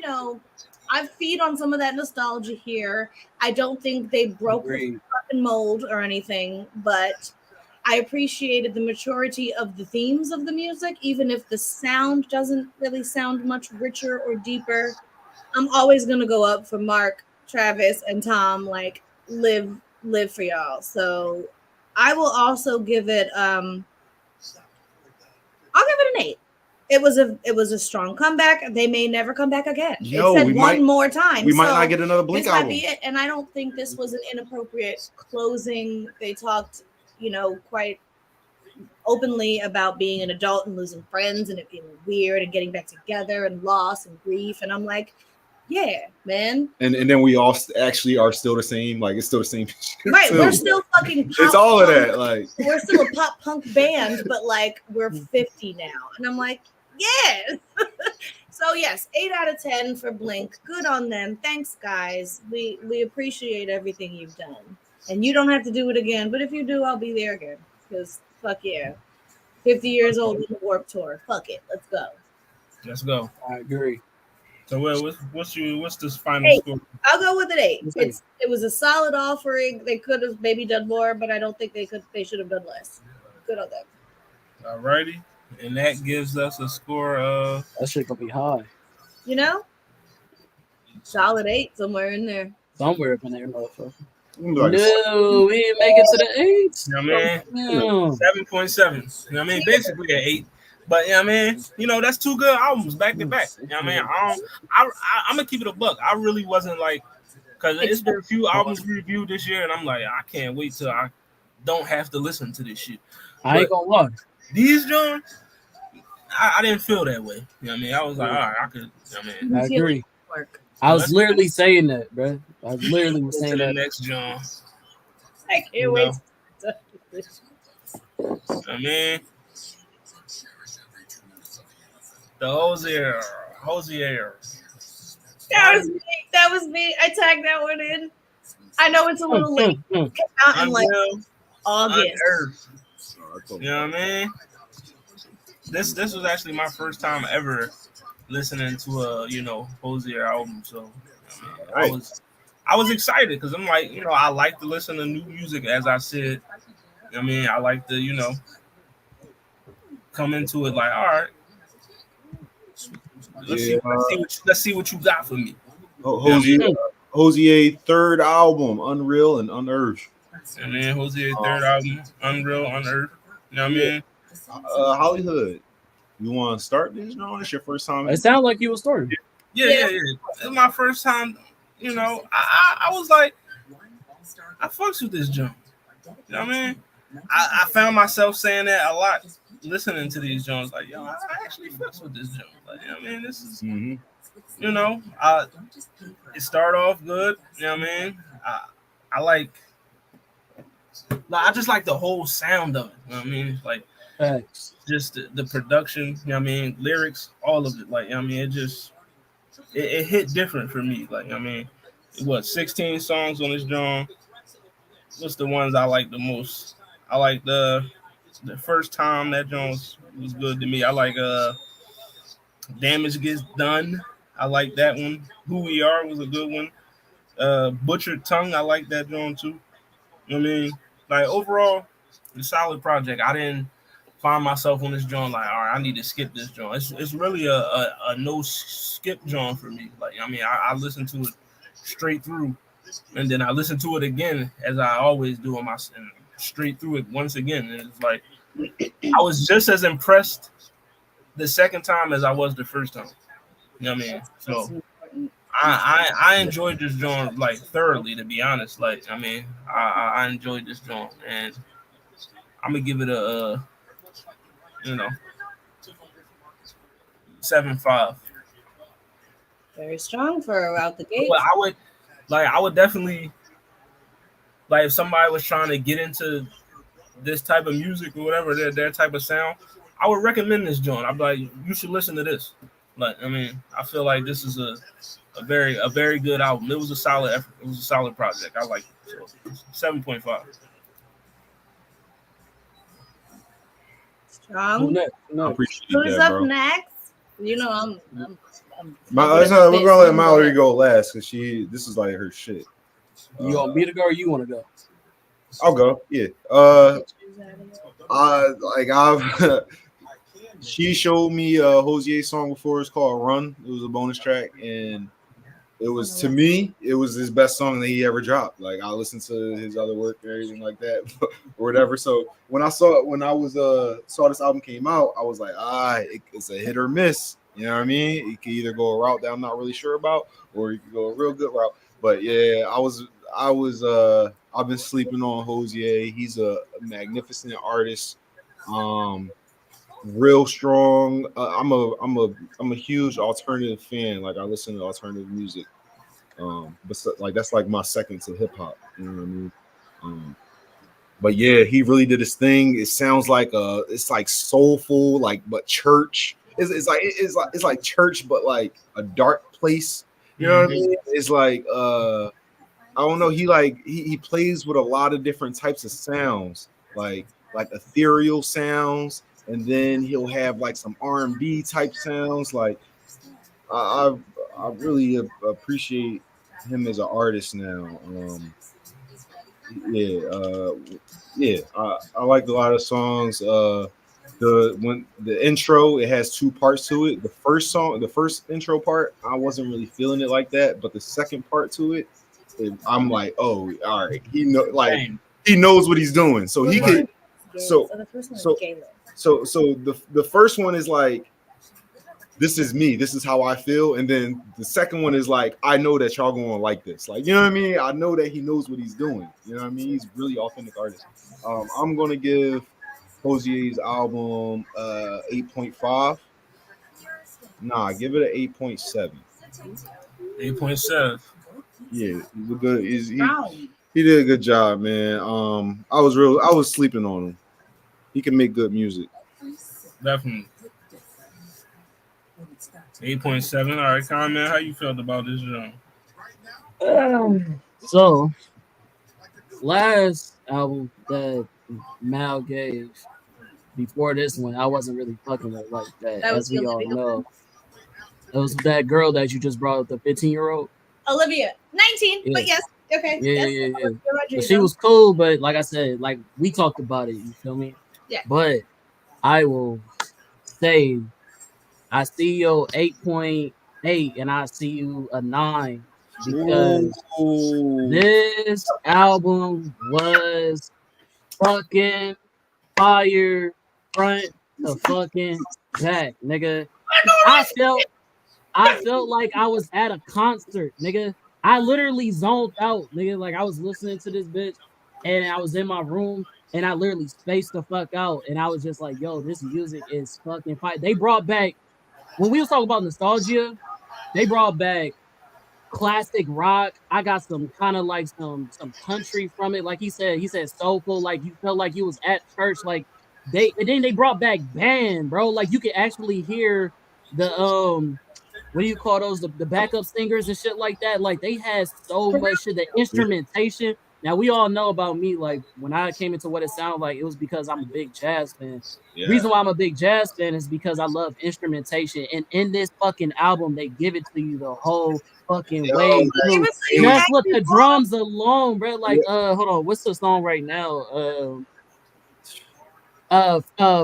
I feed on some of that nostalgia here. I don't think they broke the fucking mold or anything, but I appreciated the maturity of the themes of the music, even if the sound doesn't really sound much richer or deeper. I'm always gonna go up for Mark, Travis, and Tom. Like live for y'all. So I will also give it. I'll give it an 8. It was a strong comeback. They may never come back again. Yo, it said one more time. We might not get another Blink this album. Might be it. And I don't think this was an inappropriate closing. They talked, quite openly about being an adult and losing friends and it feeling weird and getting back together and loss and grief. And I'm like, yeah, man. And then we all actually are still the same. Like it's still the same. Right, too. we're still fucking. It's all of that. Like we're still a pop punk band, but like we're 50 now, and I'm like, yes. So yes, 8 out of 10 for Blink. Good on them. Thanks, guys. We appreciate everything you've done, and you don't have to do it again. But if you do, I'll be there again. Because fuck yeah, 50 years old in the Warped Tour. Fuck it, let's go. Let's go. I agree. So what's this final 8. score? I'll go with an 8. It was a solid offering. They could have maybe done more, but I don't think they could. They should have done less. Good on them. All righty, and that gives us a score of that shit gonna be high. You know, solid 8 somewhere in there. Somewhere up in there, motherfucker. No, we didn't make it to the 8. You know what I mean? 7.7. You know what I mean? Basically an 8. But you know what I mean? You know, that's 2 good albums back to back. You know what I mean? I'm gonna keep it a buck. I really wasn't like, because it's been a few albums reviewed this year, and I'm like, I can't wait till I don't have to listen to this shit. I ain't gonna lie. These John, I didn't feel that way. You know what I mean? I was like, all right, I could. You know what I mean? I agree. I was literally saying that, bro. I was literally saying that. Next John. I can't wait. I mean, the Hozier. That was me. I tagged that one in. I know it's a little late. It came out in like August. You know what I mean? This was actually my first time ever listening to a Hozier album. So I was excited because I'm like, I like to listen to new music, as I said. I mean, I like to come into it like, all right, let's see what you got for me. Hozier third album, Unreal and Unearthed. And then Hozier third album, Unreal, Unearthed. You know what I mean? Hollywood. You want to start this? No, it's your first time. It sounded like you were starting. Yeah. It's my first time. I was like, I fucks with this jump. You know what I mean? I found myself saying that a lot, listening to these Jones. Like, yo, I actually fucks with this jump. Like, you know what I mean? This is, it started off good. You know what I mean? I just like the whole sound of it. You know what I mean? It's like just the production. You know what I mean? Lyrics, all of it. Like, you know what I mean? It hit different for me. Like, I mean, 16 songs on this John. What's the ones I like the most? I like the first time that Jones was good to me. I like Damage Gets Done. I like that one. Who We Are was a good one. Butchered Tongue, I like that John too. You know what I mean? Like overall, a solid project. I didn't find myself on this John like, all right, I need to skip this John. It's really a no skip John for me. Like, I mean, I listened to it straight through, and then I listened to it again as I always do on my straight through it once again. And it's like I was just as impressed the second time as I was the first time. You know what I mean? So I enjoyed this John like thoroughly, to be honest. Like, I mean, I enjoyed this John, and I'm gonna give it a 7.5. Very strong for out the gate. But I would definitely, like, if somebody was trying to get into this type of music or whatever, their type of sound, I would recommend this joint. I'd be like, you should listen to this. Like, I mean, I feel like this is a very good album. It was a solid effort. It was a solid project. I like it. So 7.5. Strong. I appreciate Who's that, up bro. next? I'm we're gonna let Mallory go last because this is like her shit. You want me to go or you want to go? I'll go. Yeah. She showed me a Hozier song before. It's called Run. It was a bonus track, and it was, to me, it was his best song that he ever dropped. Like, I listened to his other work and everything like that or whatever. So when I saw this album came out, I was like, it's a hit or miss. You know what I mean? It can either go a route that I'm not really sure about, or you can go a real good route. But yeah, I've been sleeping on Hozier. He's a magnificent artist. Real strong. I'm a huge alternative fan. Like I listen to alternative music. But like that's like my second to hip hop. You know what I mean? But yeah, he really did his thing. It sounds like it's like soulful, like but church. It's like church, but like a dark place. You know what I mean? It's like I don't know. He plays with a lot of different types of sounds, like ethereal sounds, and then he'll have like some R&B type sounds. Like I really appreciate him as an artist now. I liked a lot of songs. The intro, it has two parts to it. The first intro part, I wasn't really feeling it like that, but the second part to it, I'm like, oh, all right, he knows what he's doing, so he could. So the first one is like, this is me, this is how I feel, and then the second one is like, I know that y'all gonna like this, like, you know what I mean? I know that he knows what he's doing, you know what I mean? He's really authentic artist. I'm gonna give Hozier's album 8.5. Nah, give it an 8.7. 8.7. Yeah, good. He did a good job, man. I was sleeping on him. He can make good music. Definitely. 8.7. All right, comment. How you felt about this genre? So, last album that Mal gave before this one, I wasn't really fucking with like that. As we all know, it was that girl that you just brought up, the 15-year-old. Olivia, 19, yeah. But yes, okay. Yeah. But she was cool, but like I said, like we talked about it. You feel me? Yeah. But I will say, I see you 8.8, and I see you a 9 because this album was fucking fire front to fucking back, nigga. I felt like I was at a concert, nigga. I literally zoned out, nigga. Like I was listening to this bitch, and I was in my room, and I literally spaced the fuck out, and I was just like, yo, this music is fucking fire. They brought back, when we was talking about nostalgia, they brought back classic rock. I got some kind of like some country from it. Like he said soulful, like you felt like you was at church. Like then they brought back band, bro. Like you could actually hear the what do you call those, the backup singers and shit like that. Like they had so much shit, the instrumentation. Now we all know about me, like when I came into what it sounded like, it was because I'm a big jazz fan. Yeah. Reason why I'm a big jazz fan is because I love instrumentation, and in this fucking album they give it to you the whole fucking way through. Just with the drums alone, bro. Like hold on, what's the song right now?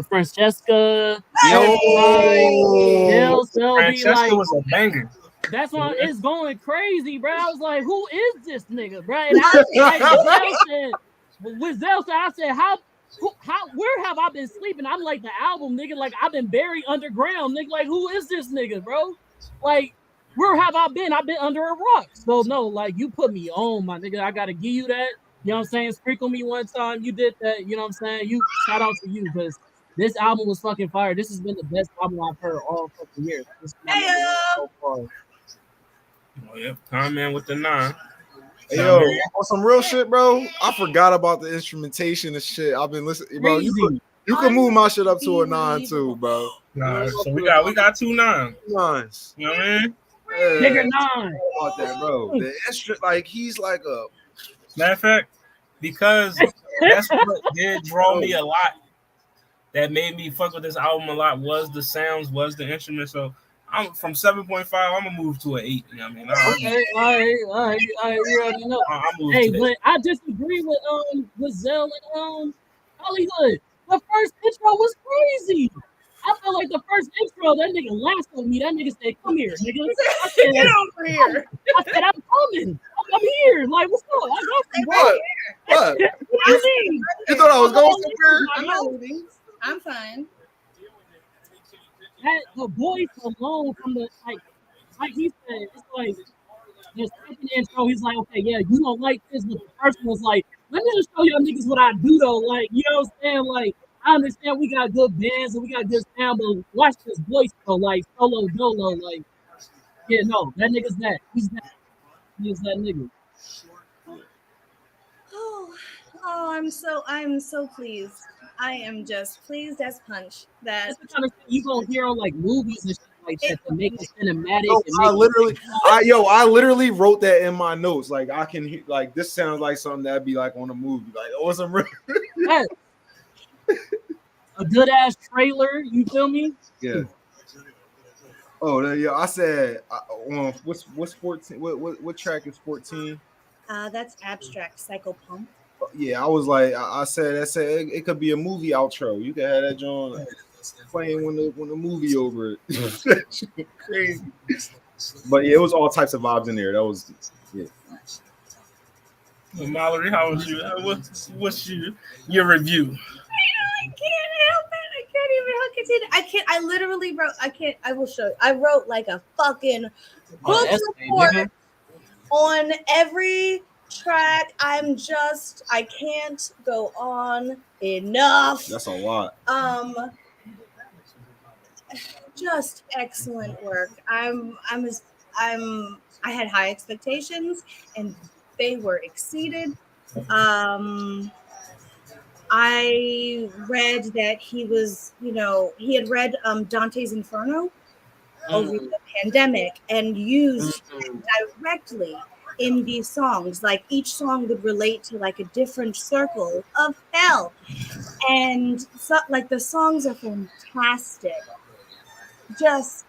Francesca. Francesca was a banger. That's why it's going crazy, bro. I was like, who is this nigga, bro? And I with Zell said, I said, where have I been sleeping? I'm like, the album, nigga, like I've been buried underground, nigga. Like, who is this nigga, bro? Like, where have I been? I've been under a rock. So no, like you put me on, my nigga. I gotta give you that. You know what I'm saying? Sprinkle me one time. You did that. You know what I'm saying? You shout out to you because this album was fucking fire. This has been the best album I've heard all fucking year. So far. Oh yeah, comment with the 9. Hey, yo, on some real shit, bro. I forgot about the instrumentation and shit. I've been listening, bro. You can move my shit up to a 9 too, bro. Nah, so we got 2 9s. You know what I mean? Bigger 9. About that, bro. The instrument, like he's like a. Matter of fact, because that's what did draw me a lot. That made me fuck with this album a lot was the sounds, was the instruments. So I'm from 7.5. I'm gonna move to an 8. You know what I mean? Okay, all right. You already know. Hey, but I disagree with Zell and Hollywood. The first intro was crazy. I felt like the first intro, that nigga laughed at me. That nigga said, "Come here, nigga." I said, "Get over here." I said, "I'm coming. I'm here. Like, what's up? I got you, bro." What? You thought I was going somewhere? I'm fine. That the voice alone from the like he said, it's like the second intro. He's like, "Okay, yeah, you don't like this," but the first one was like, "Let me just show y'all niggas what I do though." Like, you know what I'm saying? Like, I understand we got good bands and we got good sound, but watch this voice though, like solo dolo, like yeah, no, that nigga's that. He's that. He is that nigga. Oh, I'm so pleased. I am just pleased as punch that That's the kind of shit you gonna hear on like movies and shit like that to make it cinematic Yo, and make it I literally wrote that in my notes. Like I can hear, like this sounds like something that'd be like on a movie. Like it wasn't real. yes. A good ass trailer, you feel me? Yeah. Oh yeah, I said what's 14? What track is 14? that's abstract psychopunk. Yeah, I was like, I said it could be a movie outro. You could have that John playing when the movie over. Crazy. But yeah, it was all types of vibes in there. That was yeah. Well, Mallory, how was you? What's your review? I can't help it. I can't even continue. I can't. I literally wrote. I can't. I will show you. I wrote like a fucking book report on every track. I can't go on enough. That's a lot. Just excellent work. I had high expectations and they were exceeded. I read that he had read Dante's Inferno over the pandemic and used directly in these songs. Like each song would relate to like a different circle of hell. And so, like the songs are fantastic. Just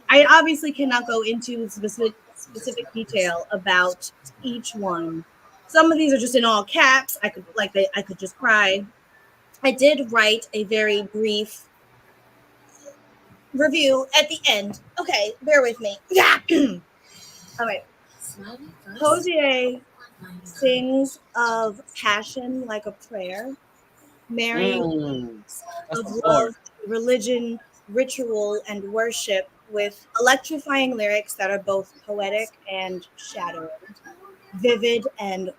I obviously cannot go into specific detail about each one. Some of these are just in all caps. I could just cry. I did write a very brief review at the end. Okay, bear with me. Yeah. All right. Hozier sings of passion like a prayer, marrying of love, religion, ritual, and worship with electrifying lyrics that are both poetic and shattering, vivid and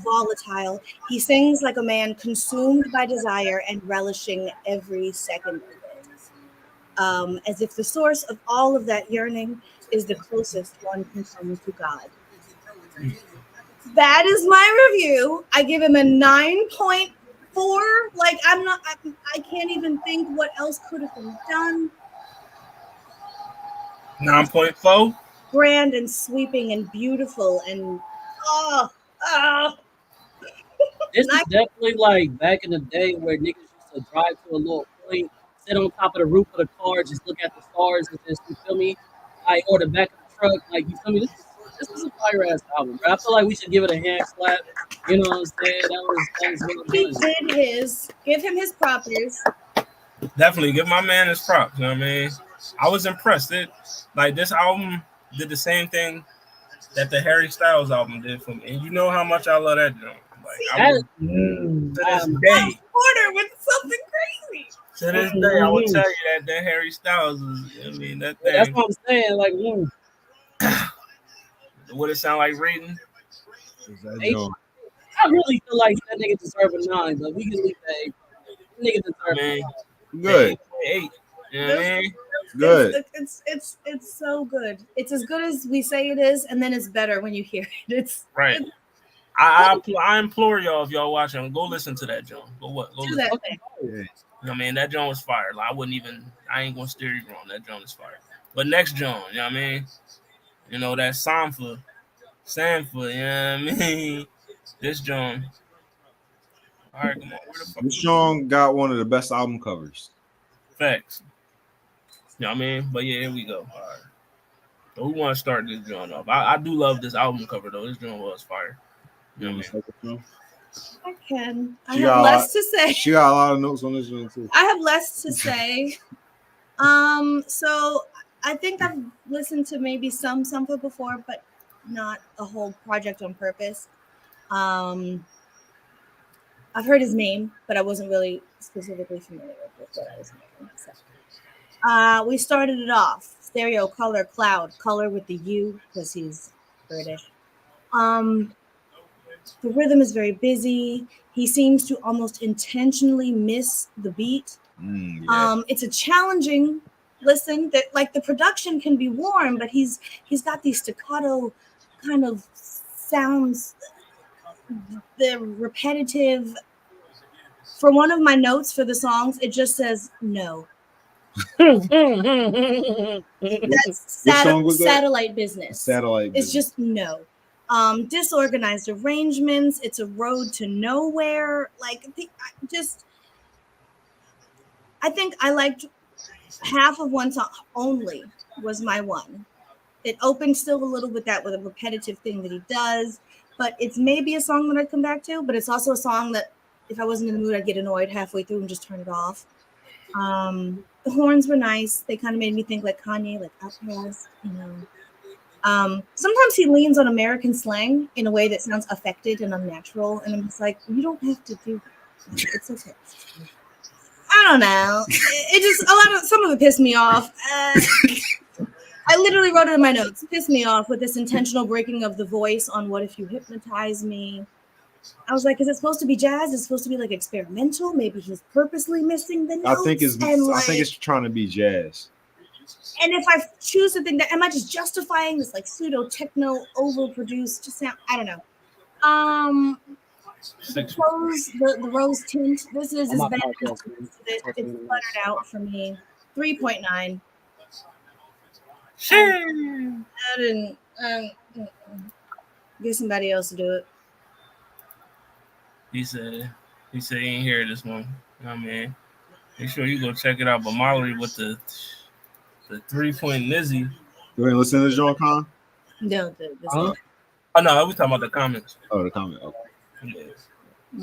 volatile. He sings like a man consumed by desire and relishing every second of it, as if the source of all of that yearning is the closest one can come to God. That is my review. I give him a 9.4. Like I can't even think what else could have been done. 9.4. Grand and sweeping and beautiful and This is definitely like back in the day where niggas used to drive to a little point, sit on top of the roof of the car, just look at the stars and just, you feel me? Or the back of the truck, like you feel me? This is a fire ass album, bro. I feel like we should give it a hand slap. You know what I'm saying? That was he did his. Give him his props. Definitely give my man his props. You know what I mean? I was impressed. This album did the same thing that the Harry Styles album did for me. And you know how much I love that joint. Like to this day. Order with something crazy. To this day, I will tell you that Harry Styles is. I mean that thing. That's what I'm saying. Like, would it sound like rating? I really feel like that nigga deserve a 9, but we can leave that 8. That nigga deserve a 9. Good. 8. You know what I mean? Good. It's so good. It's as good as we say it is, and then it's better when you hear it. It's right. I implore y'all, if y'all watching, go listen to that John. Go do that thing. You know what I mean? That John was fire. Like, I ain't gonna steer you wrong. That John is fire. But next John, you know what I mean? You know, that Sampha, you know what I mean? This John. All right, come on. Where the fuck? This John got one of the best album covers. Facts. You know what I mean? But yeah, here we go. All right. So we want to start this John off. I do love this album cover though. This John was fire. You know what I mean? I can. I have less to say. She got a lot of notes on this one too. I have less to say. So I think I've listened to maybe some Sampha before, but not a whole project on purpose. I've heard his name, but I wasn't really specifically familiar with what I was hearing. So. We started it off stereo, color, cloud, color with the U because he's British. The rhythm is very busy. He seems to almost intentionally miss the beat. It's a challenging listen. That like the production can be warm, but he's got these staccato kind of sounds. They're repetitive. For one of my notes for the songs, it just says no. That's satellite business. Satellite It's just no. Disorganized arrangements. It's a road to nowhere. Like I think I liked half of one song only was my one. It opened still a little with a repetitive thing that he does, but it's maybe a song that I'd come back to, but it's also a song that if I wasn't in the mood, I'd get annoyed halfway through and just turn it off. The horns were nice. They kind of made me think like Kanye, like Outkast, you know. Sometimes he leans on American slang in a way that sounds affected and unnatural, and I'm just like, you don't have to do that. It's okay. I don't know. It just some of it pissed me off. I literally wrote it in my notes. It pissed me off with this intentional breaking of the voice on What If You Hypnotize Me. I was like, is it supposed to be jazz? Is it supposed to be like experimental? Maybe he's purposely missing the notes. I think it's trying to be jazz. And if I choose to think that, am I just justifying this like pseudo techno overproduced sound? I don't know. The rose tint. This is as bad as it's cluttered out for me. 3.9. Sure. I didn't. Get somebody else to do it. He said he ain't hear this one. I mean, make sure you go check it out. But Mallory with the 3-point Nizzy. You ain't listen to John Con? No, oh no, we talking about the comments. Oh, the comment. Okay. Yeah.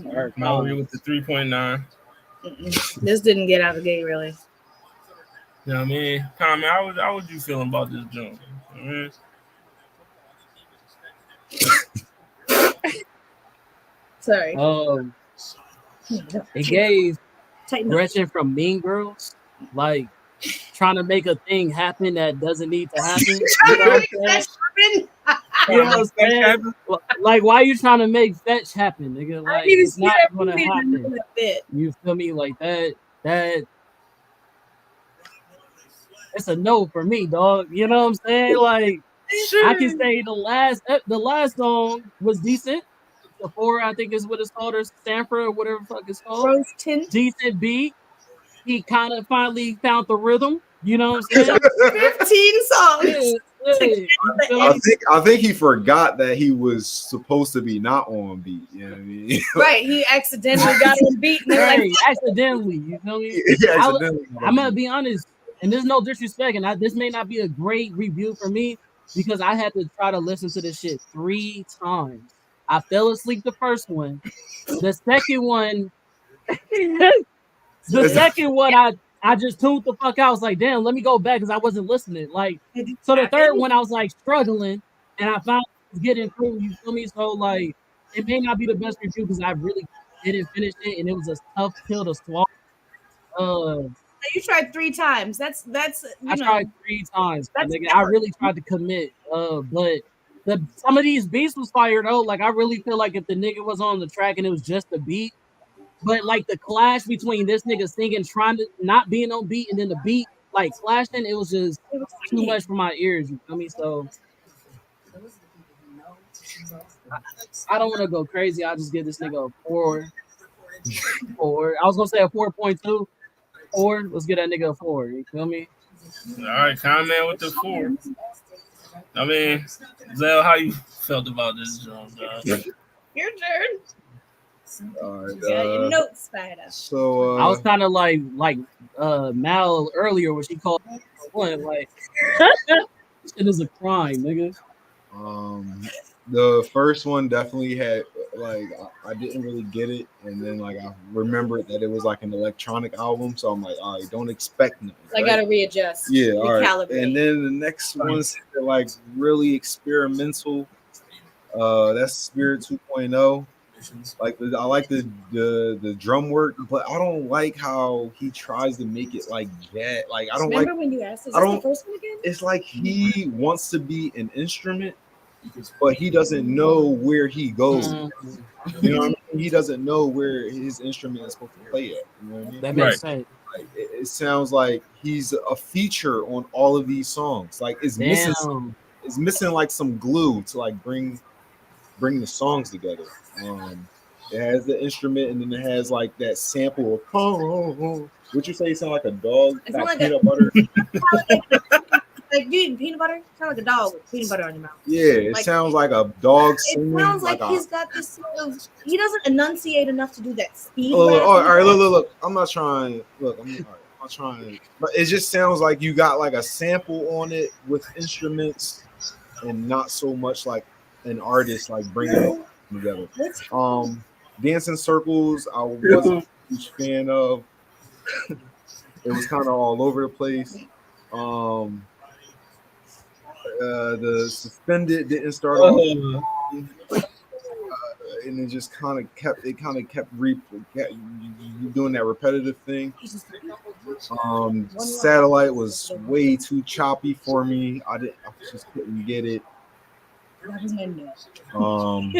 All right, Mallory with the 3.9. This didn't get out of the gate really. You know what I mean? Comment, how was you feeling about this joint? Sorry. It gave Gretchen from Mean Girls, like trying to make a thing happen that doesn't need to happen. You know what I'm saying? Like, why are you trying to make fetch happen, nigga? Like, it's not gonna happen. You feel me? Like that. It's a no for me, dog. You know what I'm saying? Like, I can say the last song was decent. The 4, I think is what it's called, or Sampha, or whatever the fuck it's called. Rose tint. Decent beat. He kind of finally found the rhythm. You know what I'm saying? 15 songs. I think he forgot that he was supposed to be not on beat. You know what I mean? Right. He accidentally got on beat. And right. like, accidentally. You know what I mean? Accidentally. I'm gonna be honest, and there's no disrespect, and this may not be a great review for me because I had to try to listen to this shit 3 times. I fell asleep the first one. The second one, I just tuned the fuck out. I was like, damn, let me go back because I wasn't listening. Like, so the third one, I was like struggling, and I found I was getting through. You feel me? So like, it may not be the best review because I really didn't finish it, and it was a tough pill to swallow. You tried 3 times. That's. I tried 3 times. I really tried to commit. But some of these beats was fire though. Like I really feel like if the nigga was on the track and it was just the beat, but like the clash between this nigga singing, trying to not being on beat, and then the beat like clashing, it was just too much for my ears. You feel me? So I don't want to go crazy. I'll just give this nigga a 4. I was gonna say a 4.2. 4. Let's get that nigga a 4. You feel me? All right, comment with the 4. I mean, Zell, how you felt about this job, dog? Your turn. All right. Got your notes, Spider. So I was kind of like Mal earlier when she called one like it is a crime, nigga. The first one definitely had like I didn't really get it, and then like I remembered that it was like an electronic album, so I'm like, all right, don't expect nothing. I gotta readjust. Yeah, all right. Recalibrate. And then the next one's like really experimental. That's Spirit 2.0. Like I like the drum work, but I don't like how he tries to make it like jazz. Like I don't remember when you asked, is this the first one again? It's like he wants to be an instrument, but he doesn't know where he goes. Mhm. You know what I mean? He doesn't know where his instrument is supposed to play at. You know what I mean? That Right. makes sense. Like, it sounds like he's a feature on all of these songs. Like it's missing like some glue to like bring the songs together. It has the instrument, and then it has like that sample of Would you say it sound like a dog It got sound like peanut butter? Like you eating peanut butter? Sound like a dog with peanut butter on your mouth. Yeah, it Like, sounds like a dog It singing. sounds like a- he's got this sort of. He doesn't enunciate enough to do that speed. Oh, rap. all right, look. I'm not trying. Look, I'm not trying. But it just sounds like you got like a sample on it with instruments, and not so much like an artist like bringing it all together. Dancing Circles, I wasn't a huge fan of. It was kind of all over the place. The Suspended didn't start off, and it just kind of kept doing that repetitive thing. Satellite was way too choppy for me. I just couldn't get it. That was my no.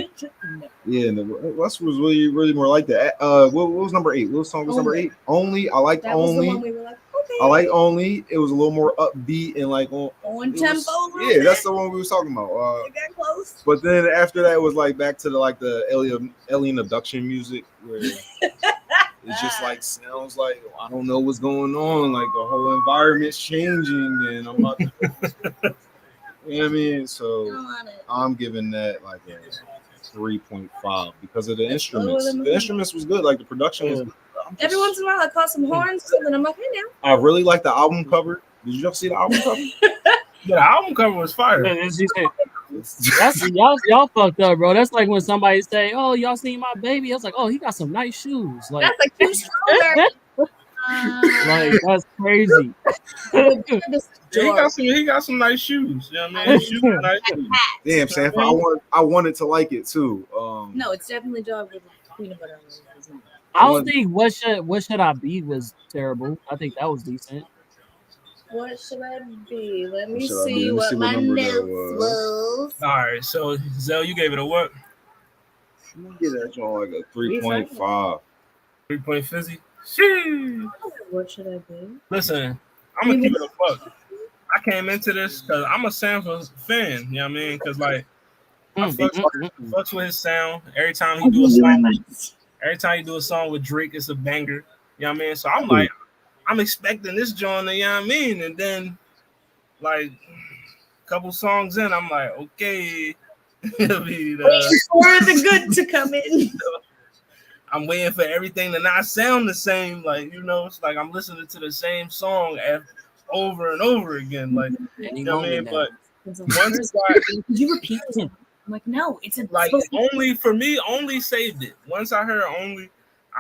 Yeah, and the West was really more like that. What was number 8? What song was number 8? Only. I liked That was Only. the one we were like, okay. I like Only. It was a little more upbeat and like on tempo. Yeah, that's the one we was talking about. It got close. But then after that, it was like back to the alien abduction music, where it just like sounds like I don't know what's going on. Like the whole environment's changing, and I'm not. You know what I mean? So I'm giving that like a 3.5 because of the instruments. The instruments was good. Like the production was good. Every once in a while, I caught some horns, and I'm like, hey now. I really like the album cover. Did you ever see the album cover? Yeah, the album cover was fire. That's y'all fucked up, bro. That's like when somebody say, "Oh, y'all seen my baby?" I was like, "Oh, he got some nice shoes." Like that's a cute stroller. Like that's crazy. He got some nice shoes. You know what I mean? Nice shoes. Damn, Sampha, I wanted to like it too. No, it's definitely dog with peanut butter on it. I don't think what should I be was terrible. I think that was decent. What should I be? Let me see what my notes was. All right, so Zell, you gave it a what? I'm gonna give that y'all like a 3.5. 3 fizzy. Sheesh. What should I be? Listen, I'm gonna keep it a fuck. I came into this because I'm a Sampha fan. You know what I mean? Because like I fucks with his sound. Every time he do a song with Drake, it's a banger. You know what I mean? So I'm like, I'm expecting this joint. You know what I mean? And then like a couple songs in, I'm like, okay, it'll be for the good to come in. I'm waiting for everything to not sound the same. Like, you know, it's like I'm listening to the same song over and over again. Like, you know what I mean? But once Did you repeat it? I'm like, no, it's a like Only for me, Only saved it. Once I heard Only,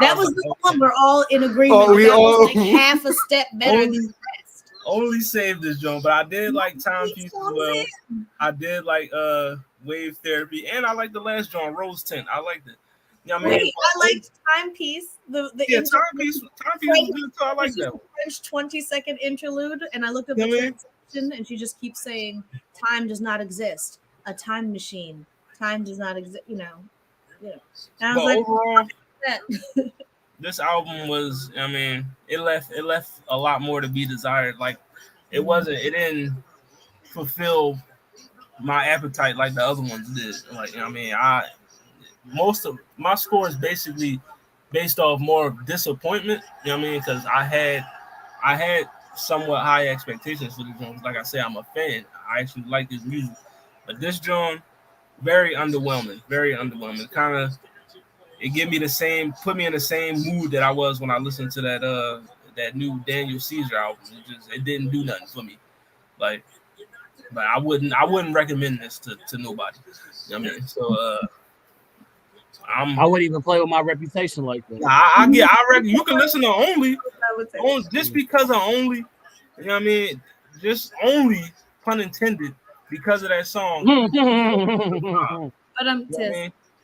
that was the one we're all in agreement. Oh, we all was like half a step better than the rest. Only saved this joint, but I did like Timepiece as well. I did like Wave Therapy, and I like the last joint, Rose Tint. I liked it. You know what I mean? I liked Timepiece. Timepiece was good too. I like that. French 20-second interlude, and I looked up the translation, and she just keeps saying, "Time does not exist. A time machine. Time does not exist." You know. And I was but like, overall, this album was. I mean, it left a lot more to be desired. Like, it didn't fulfill my appetite like the other ones did. Like, you know what I mean, most of my score is basically based off more disappointment. You know what I mean? Because I had somewhat high expectations for the Jones. Like I said, I'm a fan. I actually like his music, but this John, very underwhelming. Very underwhelming. Kind of, it put me in the same mood that I was when I listened to that new Daniel Caesar album. It didn't do nothing for me. Like, but I wouldn't recommend this to nobody. You know what I mean? So I wouldn't even play with my reputation like that. I reckon you can listen to Only just because of Only. You know what I mean? Just Only, pun intended, because of that song. But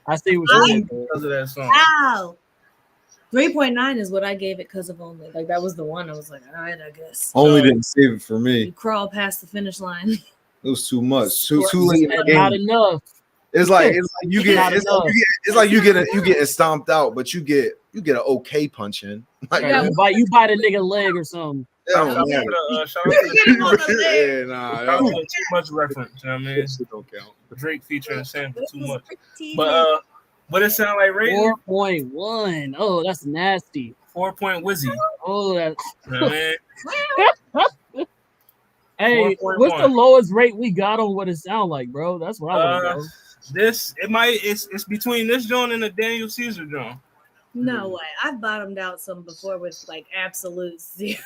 I see what you're saying because of that song. Wow. 3.9 is what I gave it because of Only. Like that was the one I was like, all right, I guess. Only didn't save it for me. You crawl past the finish line. It was too much. Too late in the Not game. enough. It's like you get stomped out, but you get an okay punch in. Like, You bite a nigga leg or something. Shout out to the too much reference. You know what I mean? Don't count. Drake featuring Sampha too much. But what it sound like rating? 4.1. Oh, that's nasty. 4-point Wizzy. Oh, that's You know what I mean? Hey, 4.1. what's the lowest rate we got on what it sound like, bro? That's what I want to know. It's between this joint and the Daniel Caesar joint. No way. I've bottomed out some before with like absolute zero.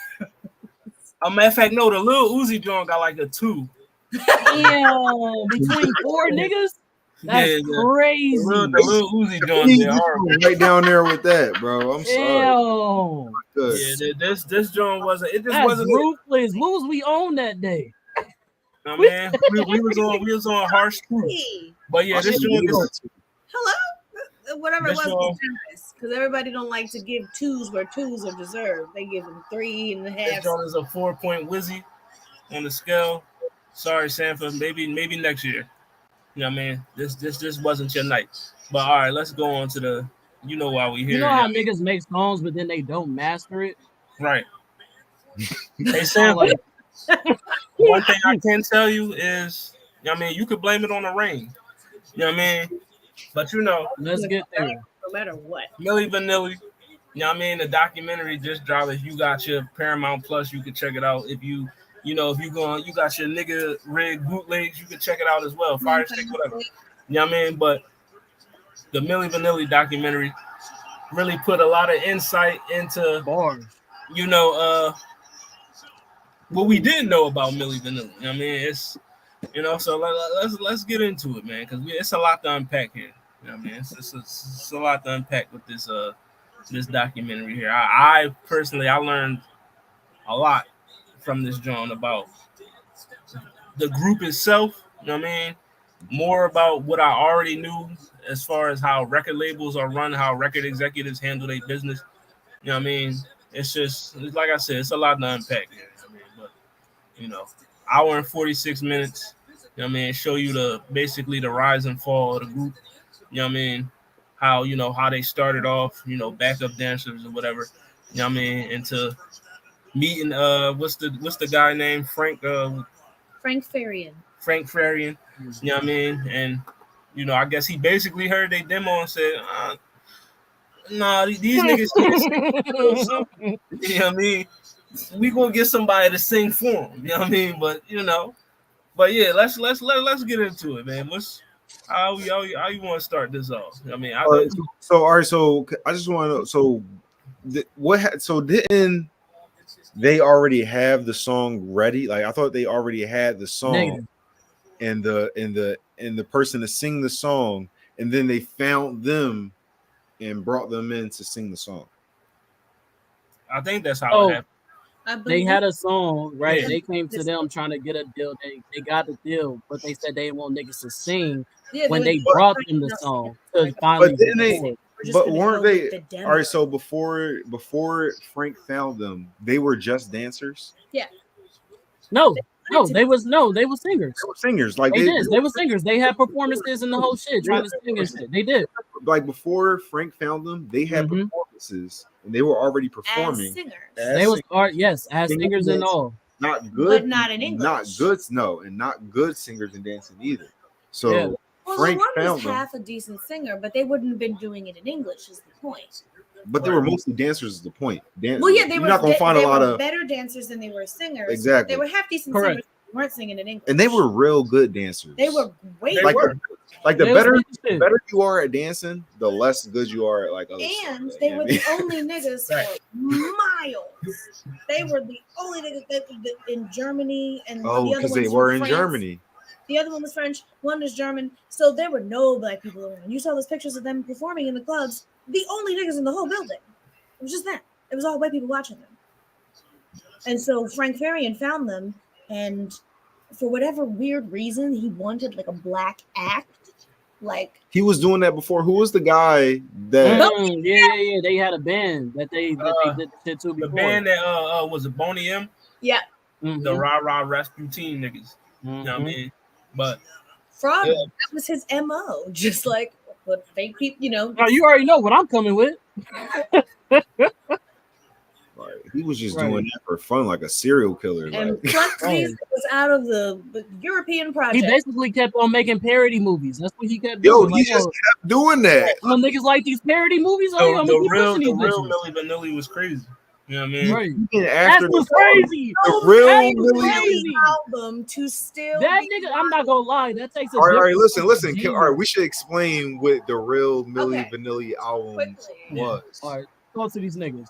A matter of fact, no, the Lil Uzi joint got like a 2. Damn, between 4 niggas? That's crazy. The Lil Uzi joint, they're horrible. Right down there with that, bro. I'm sorry. Yeah, this joint wasn't. It just That's wasn't ruthless. What was we on that day? No, man, we was on harsh truth. But yeah, this joint is. Hello? Whatever it was, because everybody don't like to give 2s where 2s are deserved. They give them 3.5. This joint is a 4-point Wizzy on the scale. Sorry, Sampha. Maybe next year. You know what I mean? This wasn't your night. But all right, let's go on to the. You know why we here. You know how niggas make songs, but then they don't master it. Right. Hey, Sampha. One thing I can tell you is, you know what I mean, you could blame it on the rain. You know what I mean? But you know, let's get there. No matter what. Milli Vanilli, you know what I mean? The documentary just dropped. If you got your Paramount Plus, you can check it out. If you got your nigga rig bootlegs, you can check it out as well. Fire Stick, whatever. You know what I mean? But the Milli Vanilli documentary really put a lot of insight into bars. You know, what we didn't know about Milli Vanilli. You know what I mean? It's so let's get into it, man, because it's a lot to unpack here. You know what I mean? It's a lot to unpack with this documentary here. I personally learned a lot from this joint about the group itself. You know what I mean? More about what I already knew as far as how record labels are run, how record executives handle their business. You know what I mean? It's like I said, it's a lot to unpack here. You know, hour and 46 minutes. You know what I mean? Show you basically the rise and fall of the group. You know what I mean? How they started off, backup dancers or whatever. You know what I mean? Into meeting what's the guy named Frank Farian. Frank Farian. You know what I mean? And I guess he basically heard their demo and said, nah, these niggas can't sing. You know what I mean? We gonna get somebody to sing for him. You know what I mean? But yeah, let's get into it, man. How you want to start this off? I mean, all right. So I just want to know. So didn't they already have the song ready? Like, I thought they already had the song and the person to sing the song, and then they found them and brought them in to sing the song. I think that's how it happened. They had a song, right? Yeah. They came to them trying to get a deal. They got the deal, but they said they didn't want niggas to sing when they brought them the song to finally. But weren't they? All right, so before Frank found them, they were just dancers. Yeah. No, they were singers. They were singers. Like they were singers. They had performances and the whole shit, trying to sing and shit. They did. Like, before Frank found them, they had performances and they were already performing as singers. As singers and all. Not good, but not in English. Not good, no, and not good singers and dancing either. So Frank found was half a decent singer, but they wouldn't have been doing it in English. Is the point? But they were mostly dancers. Is the point? They were. You're not gonna find a lot of better dancers than they were singers. Exactly. They were half decent singers. They weren't singing in English, and they were real good dancers. They were great. The better you are at dancing, the less good you are at other and stuff. They were the only niggas for miles. They were the only niggas that in Germany, and because they were in Germany. The other one was French, one is German. So there were no black people around. You saw those pictures of them performing in the clubs. The only niggas in the whole building. It was just them. It was all white people watching them. And so Frank Farian found them, and for whatever weird reason, he wanted a black act. He was doing that before. Who was the guy that? Yeah. They had a band that they did shit to before. The band that was it Boney M? Yeah. The Rah Rah Rescue Team niggas. You know what I mean? But Frog, that was his MO. Just like what fake people, you know. Oh, you already know what I'm coming with. Like, he was just doing that for fun, like a serial killer. And Like, Flexies was out of the European project. He basically kept on making parody movies. That's what he kept yo, doing. he just kept doing that. When niggas like these parody movies, the real Milli Vanilli was crazy. You know what I mean? Right. After That's what's crazy. The real That was Milli crazy. Album to still that nigga. I'm not gonna lie. That takes a. All right, listen. Genius. All right, we should explain what the real Milli Vanilli album was. All right, talk to these niggas.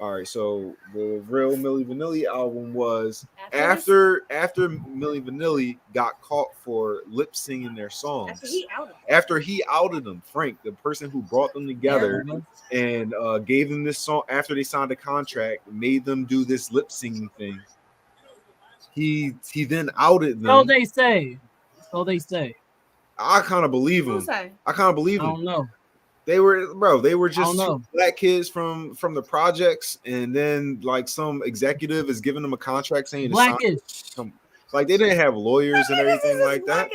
All right, so the real Milli Vanilli album was after Milli Vanilli got caught for lip singing their songs. After he outed them, Frank, the person who brought them together, and gave them this song after they signed a contract, made them do this lip singing thing. He then outed them. So they say. I kind of believe him. I kind of believe him. I don't know. They were just two black kids from the projects, and then like some executive is giving them a contract saying like they didn't have lawyers and everything like that.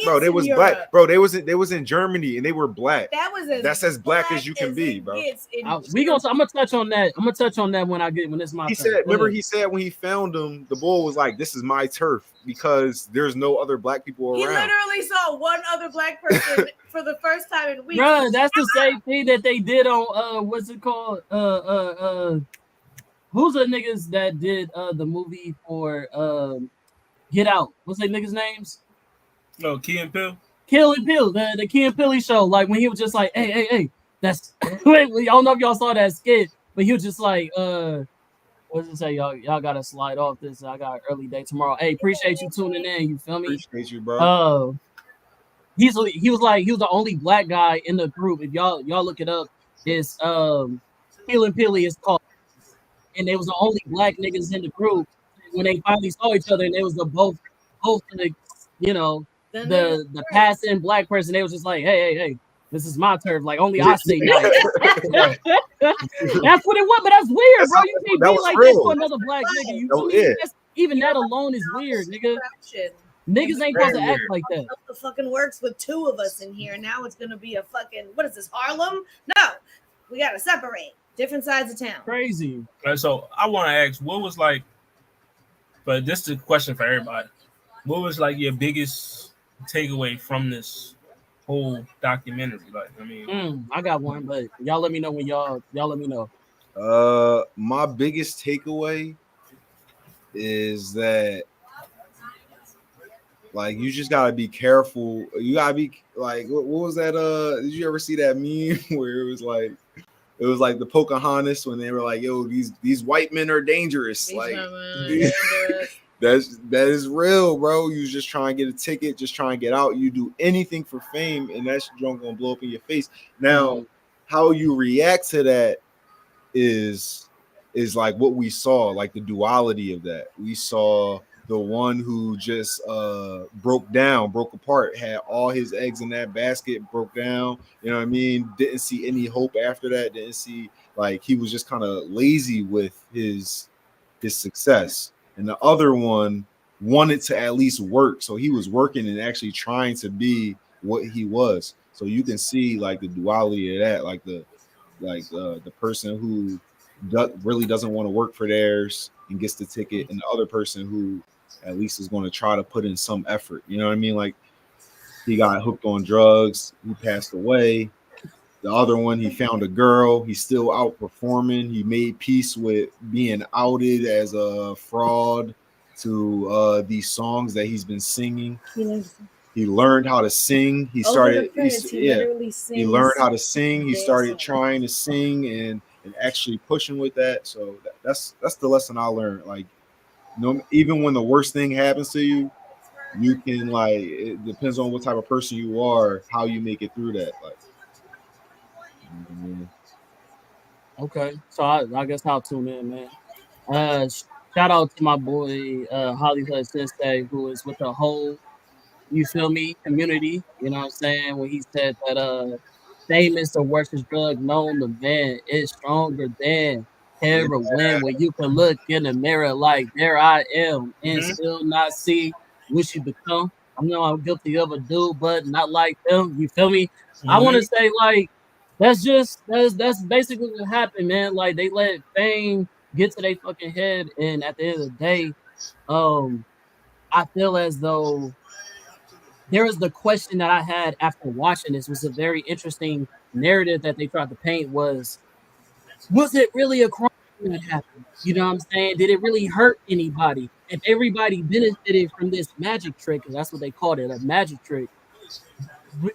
Bro, they was black. Bro, they was in Germany and they were black. That's as black as you can be, bro. I'm gonna touch on that. I'm gonna touch on that when it's my turn. He said when he found them, the bull was like, "This is my turf," because there's no other black people around. He literally saw one other black person for the first time in weeks. Bro, that's the same thing that they did on what's it called? Who's the niggas that did the movie for Get Out? What's their niggas' names? No, Key and Peele. The Key and Peele show. Like when he was just like, hey, that's I don't know if y'all saw that skit, but he was just like, what does it say? Y'all gotta slide off this. I got an early day tomorrow. Hey, appreciate you tuning in. You feel me? Appreciate you, bro. He was the only black guy in the group. If y'all look it up, it's Key and Peele is called, and they was the only black niggas in the group. When they finally saw each other, and they was both the the passing black person, they was just like, hey, this is my turf. Like only I say nice. That's what it was, but that's weird, bro. You can't be like this to another black nigga. You feel me? Even that alone is weird, nigga. Niggas ain't supposed to act like that. The fucking works with two of us in here. Now it's gonna be a fucking what is this, Harlem? No, we gotta separate different sides of town. Crazy. Right, so I want to ask, what was like? But this is a question for everybody. What was like your biggest takeaway from this whole documentary? Like, I mean, I got one, but y'all let me know when y'all let me know. My biggest takeaway is that like you just gotta be careful. You gotta be like, what was that? Did you ever see that meme where it was like the Pocahontas when they were like, "Yo, these white men are dangerous." Like that is real, bro. You just try and get a ticket, just try and get out. You do anything for fame, and that's gonna blow up in your face. Now, how you react to that is like what we saw, like the duality of that. We saw the one who just broke apart, had all his eggs in that basket, broke down, you know what I mean? Didn't see any hope after that, didn't see, like, he was just kind of lazy with his success. And the other one wanted to at least work, so he was working and actually trying to be what he was. So you can see like the duality of that, like the person who really doesn't want to work for theirs and gets the ticket, and the other person who at least is going to try to put in some effort. You know what I mean? Like, he got hooked on drugs, he passed away. The other one, he found a girl, he's still outperforming. He made peace with being outed as a fraud to these songs that he's been singing. He learned how to sing. He learned how to sing. He started trying to sing and actually pushing with that. So that's the lesson I learned. Like, even when the worst thing happens to you, you can, like, it depends on what type of person you are, how you make it through that. Like, okay, so I guess I'll tune in, man. Shout out to my boy Hollywood Sensei, who is with the whole, you feel me, community. You know what I'm saying? When he said that fame is the worst drug known to man. It's stronger than heroin. When you can look in the mirror like there I am and still not see wish you become. I know I'm guilty of a do, but not like them. You feel me? I want to say like that's basically what happened, man. Like they let fame get to their fucking head, and at the end of the day, um, I feel as though there was the question that I had after watching this was a very interesting narrative that they tried to paint was it really a crime that happened? You know what I'm saying? Did it really hurt anybody? If everybody benefited from this magic trick, because that's what they called it, a magic trick,